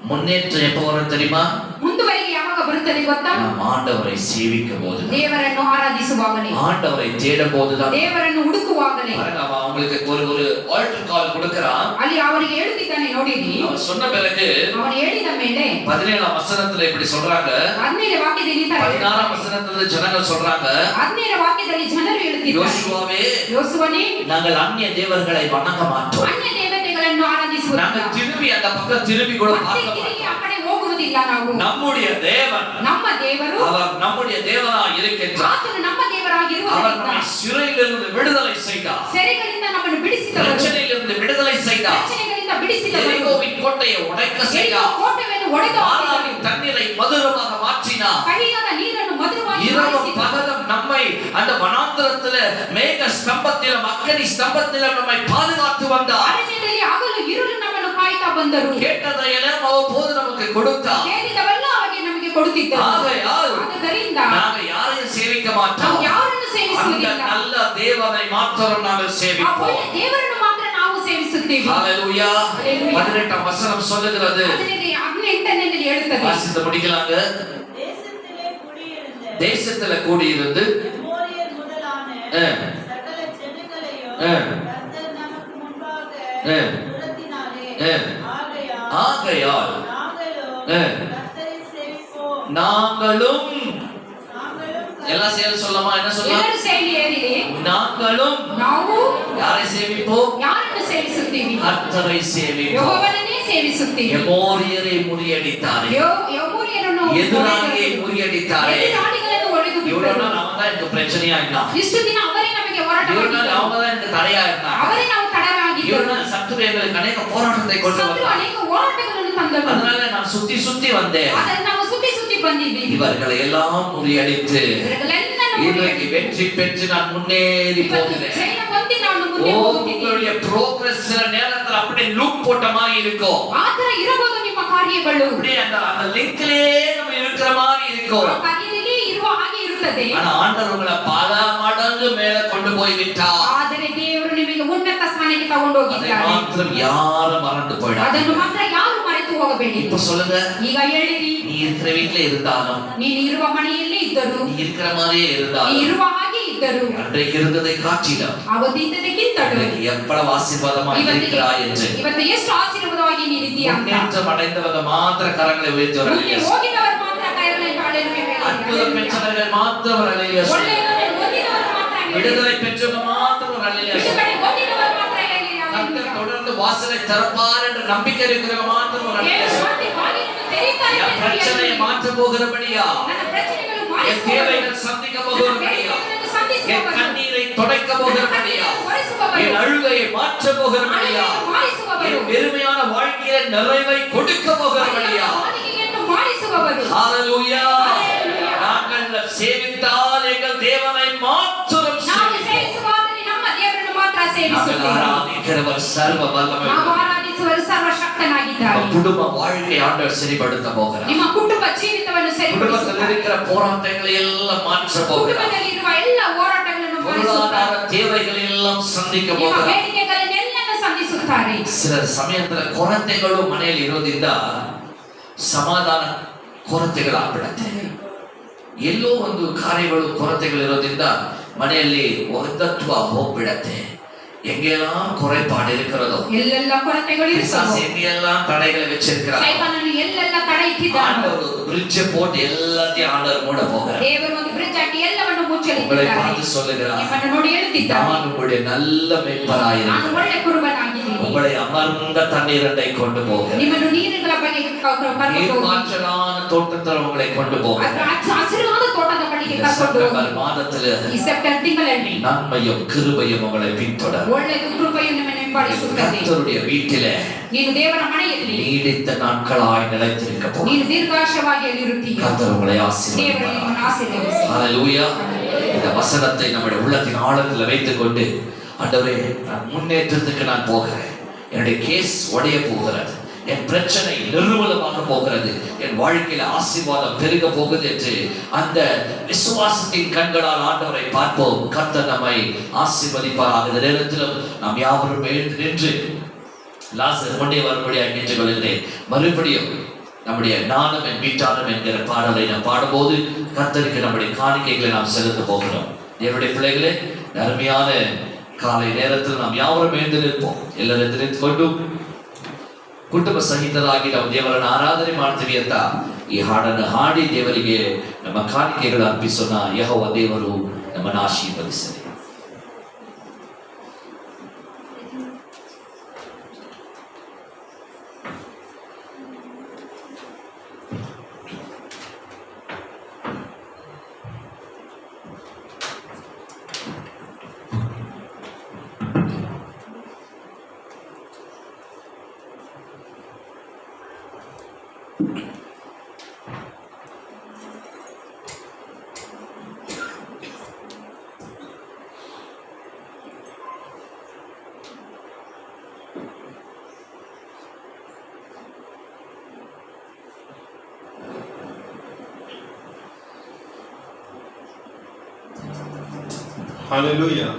முன்னேற்றம் எப்போ வரும் தெரியுமா? ಮುಂದುವರೆಗೆ ಯಾವಾಗ ಬರುತ್ತದೆ ಗೊತ್ತಾ? நாம் ஆண்டவரை சேவிக்கும் போது, ದೇವರನ್ನು ಆರಾಧಿಸುವಾಗಲೇ, ஆண்டவரை தேடும் போதுதான். ದೇವರನ್ನು ಹುಡುಕುವಾಗಲೇ. அவன் அவங்களுக்கு ஒரு ஆல்டர் கால் கொடுக்கிறான். ಅಲ್ಲಿ ಅವರಿಗೆ ಹೇಳುತ್ತಿದ್ದಾನೆ ನೋಡಿರಿ. அவன் சொன்ன பிறகு ಅವನು ಹೇಳಿದ ಮೇಲೆ 17ஆம் வசனத்துல இப்படி சொல்றாங்க. 17ನೇ ವಾಕ್ಯದಲ್ಲಿ 16ஆம் வசனத்துல ஜனங்கள் சொல்றாங்க, 17ನೇ ವಾಕ್ಯದಲ್ಲಿ ಜನರು ಹೇಳುತ್ತಿದ್ದಾರೆ, யோசுவாவே, ಯೋಸುವನೇ, நாங்கள் அந்நிய தேவர்களை வணங்க மாட்டோம். ಅನ್ಯ ದೇವತೆಗಳನ್ನು ಆರಾಧಿಸುವುದಿಲ್ಲ. நாங்கள் திரும்பி அந்த பக்கம் திரும்பி கூட ಮತ್ತೆ பார்க்க ತಿರುಗಿ மாட்டோம். ಆ ಕಡೆ ಹೋಗುವುದಿಲ್ಲ ನಾವು. நம்முடைய தேவன், ನಮ್ಮ ದೇವರು, அவர் நம்முடைய தேவனாய் இருக்கின்றார். ಆತನು ನಮ್ಮ அவர் ದೇವರಾಗಿರುವುದರಿಂದ நம்மை சிறையிலிருந்து விடுதலை செய்தார். ಸೆರೆಗಳಿಂದ ನಮ್ಮನ್ನು ಬಿಡಿಸಿದವರು, பிரச்சனையிலிருந்து விடுதலை செய்தார். ರಚನೆಗಳಿಂದ ಬಿಡಿಸಿದವರು, எரிகோவின் கோட்டையை உடைக்க ಎರಿಕೋ செய்தார். ಕೋಟೆಯನ್ನು ಒಡೆದು ஆராவின் தண்ணீரை மதுரமாக மாற்றினார். ಕಹಿಯಾದ ನೀರನ್ನು ಮಧುರವಾಗಿ இரவும் ಮಾಡಿಸಿದನು. பகலும் நம்மை அந்த வனாந்தரத்துல மேக ஸ்தம்பத்திலும் அக்கனி ஸ்தம்பத்திலும் நம்மை பாதுகாத்து வந்தார். ಅರಣ್ಯದಲ್ಲಿ ಹಗಲು இருಳು ನಮ್ಮನ್ನು ಕಾಯ್ತಾ ಬಂದರು. கேட்டதையெல்லாம் அவ்வப்போது நமக்கு கொடுத்தார். ಕೇಳಿದವೆಲ್ಲ ಅವಾಗ ನಮಗೆ ಕೊಡುತ್ತಿದ್ದರು. ஆகையால் ಆದ್ದರಿಂದ நாங்கள் யாரையும் சேவிக்க ನಾವು மாட்டோம். ಯಾರನ್ನು அந்த ಸೇವಿಸುವುದಿಲ್ಲ. நல்ல தேவனை மாத்திரம் நாங்கள் ಆ சேவிப்போம். ಒಳ್ಳೆ ದೇವರನ್ನು ಮಾತ್ರ ನಾವು ಸೇವಿಸುತ್ತೇವೆ. ஹalleluya. 18ஆம் வசனம் சொல்லுகிறது. 18ನೇ ಹೇಳುತ್ತದೆ, வாசித்து முடிக்கலாங்க. தேசத்திலே குடியிருந்த தேசத்துல கூடியிருந்து எமோரியர் முதலான சகல ஜனங்களையும் கர்த்தர் நமக்கு முன்பாக துரத்தினாரே. ஆகையால் நாங்களும் கர்த்தரை சேவிப்போம். நாங்களும் எல்லாம் சேர்ந்து சொல்லமா? என்ன சொல்லலாம்? ಎಲ್ಲರೂ ಸೇರಿ ಏರಿರಿ. நாங்களும் ನಾವು யாரை சேவிப்போம்? ಯಾರನ್ನು ಸೇವಿಸುತ್ತೀವಿ? கர்த்தரை சேவிப்போம். ಯೆಹೋವನನ್ನೇ ಸೇವಿಸುತ್ತೀವಿ. எமோரியரை முறியடித்தாரே, ಯೆಹೋವನನ್ನು எதிராளியை முறியடித்தாரே. ಎದುರಾಳಿಗಳನ್ನು ಹೊಡೆದು இவரோட ಬಿಟ್ಟರು. நாம தான் எனக்கு பிரச்சனையா இருந்தான். ಇಷ್ಟು ದಿನ ಅವರೇ ನಮಗೆ ಹೋರಾಟ இவரோட ಮಾಡಿದರು. அவங்க தான் எனக்கு தடையா இருந்தாங்க. ಅವರೇ ನಾವು ತಡವಾಗಿದ್ದರು. இவரோட சத்துரு எங்களுக்கு அநேக போராட்டத்தை கொண்டு ಶತ್ರು வந்தார். ಅನೇಕ ಹೋರಾಟಗಳನ್ನು ತಂದರು. அதனால நான் சுத்தி சுத்தி வந்தேன். ಆದರೆ ನಾವು ಸುತ್ತಿ ಸುತ್ತಿ ಬಂದಿದ್ದೀವಿ. இவர்களை எல்லாம் முறியடித்து ಇವರೆಲ್ಲರನ್ನೂ இன்றைக்கு வெற்றி பெற்று நான் முன்னேறி ಇವತ್ತು போகிறேன். ಜಯ ಹೊಂದಿ ನಾನು ಮುಂದೆ ಹೋಗುತ್ತಿದ್ದೇನೆ. உங்களுடைய ப்ரோக்ரஸ் சில நேரத்துல அப்படியே லூப் போட்ட மாதிரி இருக்கும். ಆ ತರ ಇರಬಹುದು ನಿಮ್ಮ ಕಾರ್ಯಗಳು. அப்படியே அந்த லிங்க்லயே நம்ம இருக்கிற மாதிரி இருக்கும். ಆ ಕಾರ್ಯದಲ್ಲಿ ಇರುವ ಹಾಗೆ ಇರುತ್ತದೆ. ஆனா ஆண்டவர் உங்களை பல மடங்கு மேல கொண்டு போய் விட்டார். ಆದರೆ ದೇವರು ನಿಮಗೆ ಉನ್ನತ ಸ್ಥಾನಕ್ಕೆ ತಗೊಂಡು அதை ಹೋಗಿದ್ದಾರೆ. மாத்திரம் யாரும் மறந்து போயிடாது. ಅದನ್ನು ಮಾತ್ರ ಯಾರು ಮರೆತು ಹೋಗಬೇಡಿ. இப்ப சொல்லுங்க, ಈಗ ಹೇಳಿರಿ, நீ இருக்கிற வீட்டுல இருந்தாலும், ನೀನು ಇರುವ ಮನೆಯಲ್ಲಿ ಇದ್ದರು, நீ இருக்கிற மாதிரியே ನೀ இருந்தாலும், ಇರುವ ಹಾಗೆ ಇದ್ದರು, அன்றைக்கு இருந்ததை காட்டிலும் ಅವತ್ತಿದ್ದದಕ್ಕಿಂತಲೂ இன்றைக்கு எவ்வளவு ஆசீர்வாதமாக இருக்கிறாய் என்று ಇವತ್ತು ಎಷ್ಟು ಆಶೀರ್ವಾದವಾಗಿ ನೀನಿದ್ದೀಯಾ ಅಂತ. முன்னேற்றம் அடைந்தவர்கள் மாத்திர கரங்களை ಮುಂದೆ உயர்த்துவார்கள். ಹೋಗಿದವರು ಮಾತ್ರ ಕೈಯಲ್ಲಿ ಹಾಲೆಲೂಯಾ அற்புதம் ಹೇಳಿರಿ. பெற்றவர்கள் மாத்திரம் அல்லேலூயா சொல்லுங்கள். ಒಳ್ಳೆಯದನ್ನು ಹೊಂದಿದವರು ಮಾತ್ರ ಹೇಳಿರಿ. விடுதலை பெற்றவர்கள் மாத்திரம் அல்லேலூயா ಬಿಡುಗಡೆ சொல்லுங்கள். ಹೊಂದಿದವರು ಮಾತ್ರ ಹೇಳಿರಿ. கர்த்தர் தொடர்ந்து வாசலை திறப்பார் என்ற நம்பிக்கை இருக்கிறவங்க மாத்திரம் அல்லேலூயா ದೇವರು சொல்லுங்கள். ಮತ್ತೆ ಬಾಗಿಲನ್ನು ತೆರೀತಾರೆ என் ಎಂದು பிரச்சனையை ಹೇಳಿರಿ. மாற்ற போகிறபடியா, ನನ್ನ ಪ್ರಶ್ನೆಗಳು என் ಮಾಡಿಸುವವರು, தேவைகள் சந்திக்க ನನ್ನ போகிறபடியா, ಬೇಡಿಕೆಗಳನ್ನು என் ಸಂಧಿಸುವವರು, கண்ணீரை துடைக்க போகிறபடியா, ಒರೆಸುವವರು, என் அழுகையை மாற்ற போகிறபடியா, ಅಳುಗೆಯನ್ನು ಮಾಡಿಸುವವರು, என் வெறுமையான வாழ்க்கையில நிறைவை கொடுக்க போகிறபடியா. ಬಾಗಿಲಿಗೆಯನ್ನು ಮಾಡಿಸುವವರು. ஹalleluya. ஹalleluya. நாங்கள் சேவித்தால் எங்கள் தேவனை மாத்திரம் ನಾವು சேவிப்போம். ಸೇವಿಸುವಾದರೆ ನಮ್ಮ ದೇವರನ್ನು ಮಾತ್ರ நாங்கள் ಸೇವಿಸುತ್ತೇವೆ. ஆராதிக்கிறவர் சர்வ ನಾವು வல்லமையுள்ளவர். ಆರಾಧಿಸುವರು ಸರ್ವಶಕ್ತನಾಗಿದ್ದಾರೆ. நம்ம குடும்ப வாழ்க்கை ஆண்டவர் சரிப்படுத்த போகிறார். ನಿಮ್ಮ ಕುಟುಂಬ ಜೀವಿತವನ್ನು குடும்பத்தில் ಸರಿಪಡಿಸುತ್ತಾರೆ. இருக்கிற போராட்டங்களை எல்லாம் மாற்ற போகிறார். ಕುಟುಂಬದಲ್ಲಿರುವ ಎಲ್ಲ ಹೋರಾಟಗಳನ್ನು பொருளாதார ಮಾಡಿಸುತ್ತಾರೆ. தேவைகளை எல்லாம் சந்திக்க ನಿಮ್ಮ போகிறார். ಬೇಡಿಕೆಗಳನ್ನೆಲ್ಲನ್ನು ಸಂಧಿಸುತ್ತಾರೆ. சில சமயத்துல ಕೊರತೆಗಳು ಮನೆಯಲ್ಲಿ ಇರೋದ್ರಿಂದ ಸಮಾಧಾನ ಕೊರತೆಗಳಾಗ್ಬಿಡತ್ತೆ. ಎಲ್ಲೋ ಒಂದು ಕಾರ್ಯಗಳು ಕೊರತೆಗಳಿರೋದ್ರಿಂದ ಮನೆಯಲ್ಲಿ ಒಂದತ್ವ ಹೋಗ್ಬಿಡತ್ತೆ. எங்கெல்லாம் குறைபாடு இருக்கிறதோ, ಎಲ್ಲೆಲ್ಲ ಕೊರತೆಗಳು பிசாசு ಇರುತ್ತವೆ. எங்கெல்லாம் தடைகளை வச்சிருக்கிறார், ಸೈತಾನನು ಎಲ್ಲೆಲ್ಲ ತಡೆ ಇಟ್ಟಿದ್ದಾನೆ. ஆண்டவர் ஒரு bridge போட்டு எல்லாத்தையும் ஆண்டவர் மூட போகிறார். ದೇವರು ಒಂದು ಬ್ರಿಡ್ಜ್ ಹಾಕಿ ಎಲ್ಲವನ್ನು உங்களை ಮುಚ್ಚಲಿದ್ದಾರೆ. பார்த்து சொல்லுகிறார், ನಿಮ್ಮನ್ನು ನೋಡಿ ಹೇಳುತ್ತಿದ್ದಾನೆ, நான் உங்களுடைய நல்ல ನಾನು மெய்ப்பராயிருக்கிறேன். ಒಳ್ಳೆ ಕುರುಬನಾಗಿದ್ದೀನಿ. உங்களை அமர்ந்த தண்ணீரண்டை கொண்டு போகிறேன். ನಿಮ್ಮನ್ನು ನೀರಿನ ಬಗ್ಗೆ ಕರ್ಕೊಂಡು நீர் ಹೋಗಿ, மாற்றலான தோட்டத்தில் உங்களை கொண்டு போகிறேன். ಹಸಿರಾದ ತೋಟದ ಬಳಿಗೆ இந்த ಕರ್ಕೊಂಡು ಹೋಗಿ. செப்டம்பர் மாதத்தில் ಈ ಸೆಪ್ಟೆಂಬರ್ ತಿಂಗಳಲ್ಲಿ நன்மையும் கிருபையும் உங்களை பின்தொடரும். ಒಳ್ಳೆಯದು ಕೃಪೆಯು ನಿಮ್ಮನ್ನು ಹಿಂಬಾಲಿಸುತ್ತದೆ. கர்த்தருடைய வீட்டிலே ನೀನು ದೇವರ ಮನೆಯಲ್ಲಿ நீடித்த நாட்களாய் நிலைத்திருக்க போகிறேன். ನೀನು ದೀರ್ಘಾಶವಾಗಿ ಅಲ್ಲಿರುತ್ತೀಯ. கர்த்தர் உங்களை ದೇವರು ஆசீர்வதிப்பார். ನಿಮ್ಮನ್ನು ಆಶೀರ್ವದಿಸಲಿ. ஹalleluya. இந்த வசனத்தை நம்முடைய உள்ளத்தின் ஆழத்தில் வைத்துக் கொண்டு, ஆண்டவரே, நான் முன்னேற்றத்துக்கு நான் போகிறேன். என்னுடைய கேஸ் உடைய போகிறது, என் பிரச்சனை நிர்மூலமாக போகிறது, என் வாழ்க்கையில ஆசீர்வாதம் பெருக போகுது என்று அந்த விசுவாசத்தின் கண்களால் ஆண்டவரை பார்ப்போம். கர்த்தர் நம்மை ஆசீர்வதிப்பார். இந்த நேரத்திலும் நாம் யாவரும் எழுந்து நின்று லாசர் கொண்டே வரும்படியாக கேட்டுக்கொள்கிறேன். மறுபடியும் நம்முடைய நானும் என் வீட்டானும் என்கிற பாடலை நாம் பாடும்போது கர்த்தருக்கு நம்முடைய காணிக்கைகளை நாம் செலுத்த போகிறோம். என்னுடைய பிள்ளைகளே, அருமையான காலை நேரத்தில் நாம் யாவரும் எழுந்து நிற்போம். ಎಲ್ಲರೂ ಎದ್ದು ನಿಂತ್ಕೊಂಡು ಕುಟುಂಬ ಸಹಿತರಾಗಿ ನಾವು ದೇವರನ್ನು ಆರಾಧನೆ ಮಾಡ್ತೀವಿ ಅಂತ ಈ ಹಾಡನ್ನು ಹಾಡಿ ದೇವರಿಗೆ ನಮ್ಮ ಕಾಣಿಕೆಗಳು ಅರ್ಪಿಸೋಣ. ಯೆಹೋವ ದೇವರು ನಮ್ಮನ್ನು ಆಶೀರ್ವದಿಸಲಿ. Hallelujah.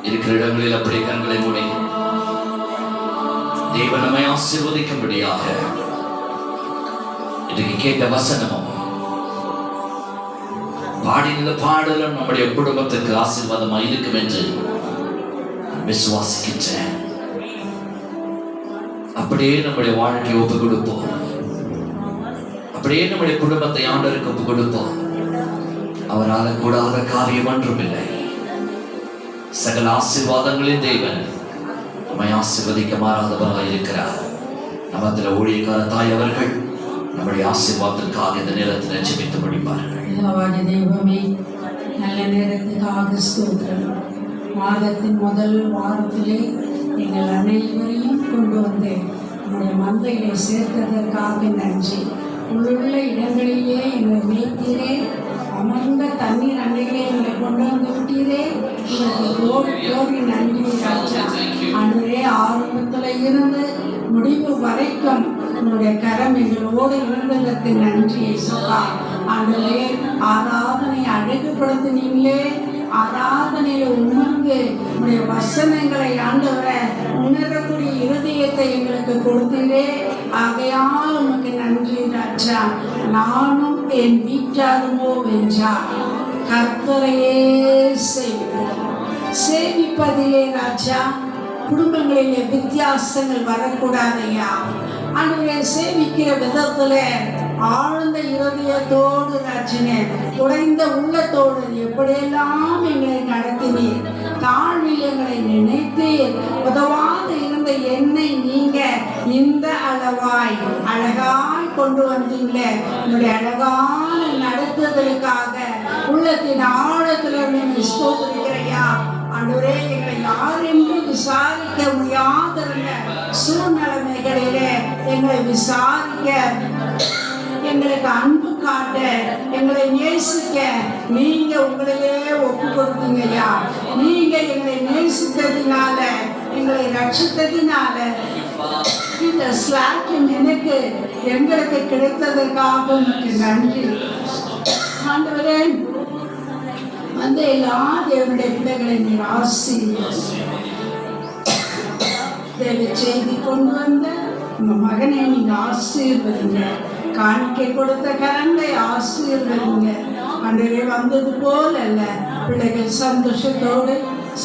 இருக்கிற இடங்களில் அப்படி கண்களை மூடி தேவன் நம்மை ஆசீர்வதிக்கும்படியாக இன்றைக்கு கேட்ட வசனமும் பாடின பாடலும் நம்முடைய குடும்பத்திற்கு ஆசீர்வாதமாக இருக்கும் என்று விசுவாசிக்கின்றேன். அப்படியே நம்முடைய வாழ்க்கையை ஒப்பு கொடுப்போம். அப்படியே நம்முடைய குடும்பத்தை ஆண்டவருக்கு ஒப்பு கொடுப்போம். அவரால் கூடாத காரியம் ஒன்றுமில்லை. சகல ஆசீர்வாதங்களின் தேவன் நம்மை ஆசீர்வதிக்க மாறாதவராக இருக்கிறார். நமத்தில் ஊழியக்கார தாய் அவர்கள் நம்முடைய ஆசீர்வாதத்திற்காக இந்த நேரத்தில் ஜெபித்து முடிப்பார்கள். தெய்வமே, நல்ல நேரத்துக்காக ஸ்தோத்திரம். மாதத்தின் முதல் வாரத்திலே எங்கள் அனைவரையும் கொண்டு வந்து நம்முடைய மந்தையை சேர்த்ததற்காக நன்றி. உள்ள இடங்களிலே எங்களை மேய்த்தீரே, அமர்ந்த தண்ணீர் அண்டையிலே எங்களை கொண்டு வந்து விட்டீரே. கோடி நன்றி ராஜா. அன்றே ஆரம்பத்தில் இருந்து முடிவு வரைக்கும் உன்னுடைய கரம் எங்களோடு இருந்ததற்கு நன்றி சொல்லா. ஆண்டவரே, ஆராதனை அழகுபடுத்தினீங்களே, ஆராதனையில் உணர்ந்து உடைய வசனங்களை ஆண்டவரை உணரக்கூடிய இருதயத்தை எங்களுக்கு கொடுத்தீரே. ஆகையால் உனக்கு நன்றி ராஜா. நானும் என் வீட்டாருமோ வென்றார் கர்த்தரையே சேவிப்போம். சேவிப்பதிலே ராஜா குடும்பங்களிலே வித்தியாசங்கள் வரக்கூடாதையா. ஆண்டவரை சேவிக்கிற விதத்துல ஆழ்ந்த இருதயத்தோடு ராஜனே, குறைந்த உள்ளத்தோடு எப்படியெல்லாம் எங்களை நடத்தினீர். தாழ்வில் எங்களை நினைத்தீர். உதவாத இருந்த என்னை நீங்க இந்த அளவாய் அழகாய் கொண்டு வந்தீங்களே. உங்களுடைய அழகான நடத்துதலுக்காக உள்ளத்தின் ஆழத்துல ஸ்தோத்திரிக்கிறையா. ஆண்டவரே, எங்களை யார் என்று விசாரிக்க முடியாத சூழ்நிலைமைகளிலே எங்களை விசாரிக்க, எங்களுக்கு அன்பு காட்ட, எங்களை நேசிக்க நீங்க உங்களையே ஒப்பு கொடுத்தீங்கய்யா. நீங்க எங்களை நேசித்ததினால, எங்களை ரட்சித்ததினால இந்த ஸ்லாக்கின் எனக்கு எங்களுக்கு கிடைத்ததற்காக உங்களுக்கு நன்றி ஆண்டவரே. அந்த எல்லா தேவனுடைய பிள்ளைகளை நீர் தேவ செய்தி கொண்டு வந்த உங்க மகனை நீங்க ஆசீர்வதிங்க. காணிக்கை கொடுத்த கரங்களை ஆசீர்வதிங்க. அன்றே வந்தது போல் அல்ல, பிள்ளைகள் சந்தோஷத்தோடு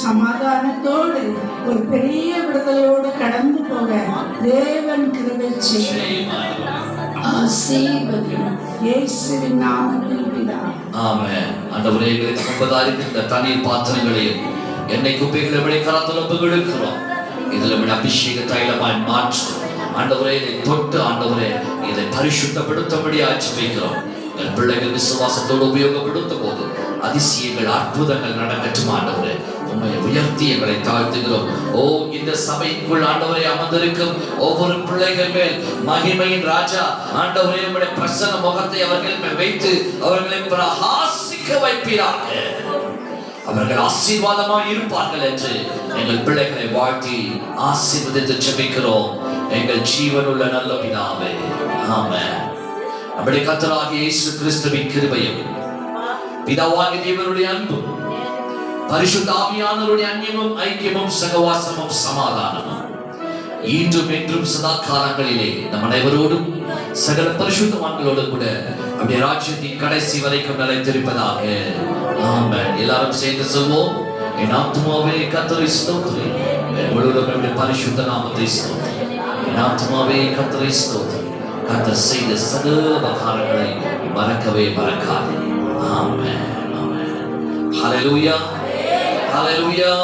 சமாதானத்தோடு ஒரு பெரிய விடுதலையோடு கடந்து போக தேவன் கிருபை செய்ய ஆசீர்வதிங்க. இயேசுவின் நாமத்தில் பிதாவே. ஆமென். ஆண்டவரே, எங்களுக்கு முன்பதாக இந்த தண்ணீர் பாத்திரங்களையும் எண்ணெய் குப்பைகளை விட கரத்தில் ஒப்பு கொடுக்கிறோம். இதில் அபிஷேக தைலமாய் மாற்று ஆண்டவரே. இதை தொட்டு ஆண்டவரே இதை பரிசுத்தப்படுத்தபடி ஆட்சி வைக்கிறோம். எங்கள் பிள்ளைகள் விசுவாசத்தோடு உபயோகப்படுத்தும் போது அதிசயங்கள் அற்புதங்கள் நடக்கட்டும். ஆண்டவரே, உண்மை உயர்த்தி எங்களை தாழ்த்துகிறோம். ஓ, இந்த சபைக்குள் ஆண்டவரை அமர்ந்திருக்கும் ஒவ்வொரு பிள்ளைகள் மேல் மகிமையின் ராஜா ஆண்டவரே உம்முடைய பிரசன்ன முகத்தை அவர்கள் மேல் வைத்து அவர்களை பிரகாசிக்க வைப்பீராக. அவர்கள் ஆசீர்வாதமாக இருப்பார்கள் என்று எங்கள் பிள்ளைகளை வாழ்த்தி ஆசீர்வதித்து ஜெபிக்கிறோம் எங்கள் ஜீவனுள்ள நல்ல பிதாவே. ஆமென். நம்முடைய கர்த்தராகிய இயேசு கிறிஸ்துவின் கிருபையும் பிதாவாகிய தேவனுடைய அன்பும் பரிசுத்த ஆவியானவருடைய அன்யமும் ஐக்கியமும் சகவாசமும் சமாதானமும் இன்றும் என்றும் சதா காலங்களிலே நம் அனைவரோடும் சகல பரிசுத்தவான்களோடு கூட அப்படியே ராஜ்யத்தின் கடைசி வரைக்கும் நிலைத்திருப்பதாக. ஆமென். எல்லாரும் சேர்ந்து சொல்வோம். என் ஆத்துமாவே கர்த்தரை ஸ்தோத்திரி, என் முழுவதும் பரிசுத்த நாமத்தை ஸ்தோத்திரி. என் ஆத்துமாவே கர்த்தரை ஸ்தோத்திரி, கர்த்தர் செய்த சகல உபகாரங்களை மறக்கவே மறக்காதே. ஆமென். ஆமென். ஹல்லேலூயா. Hallelujah.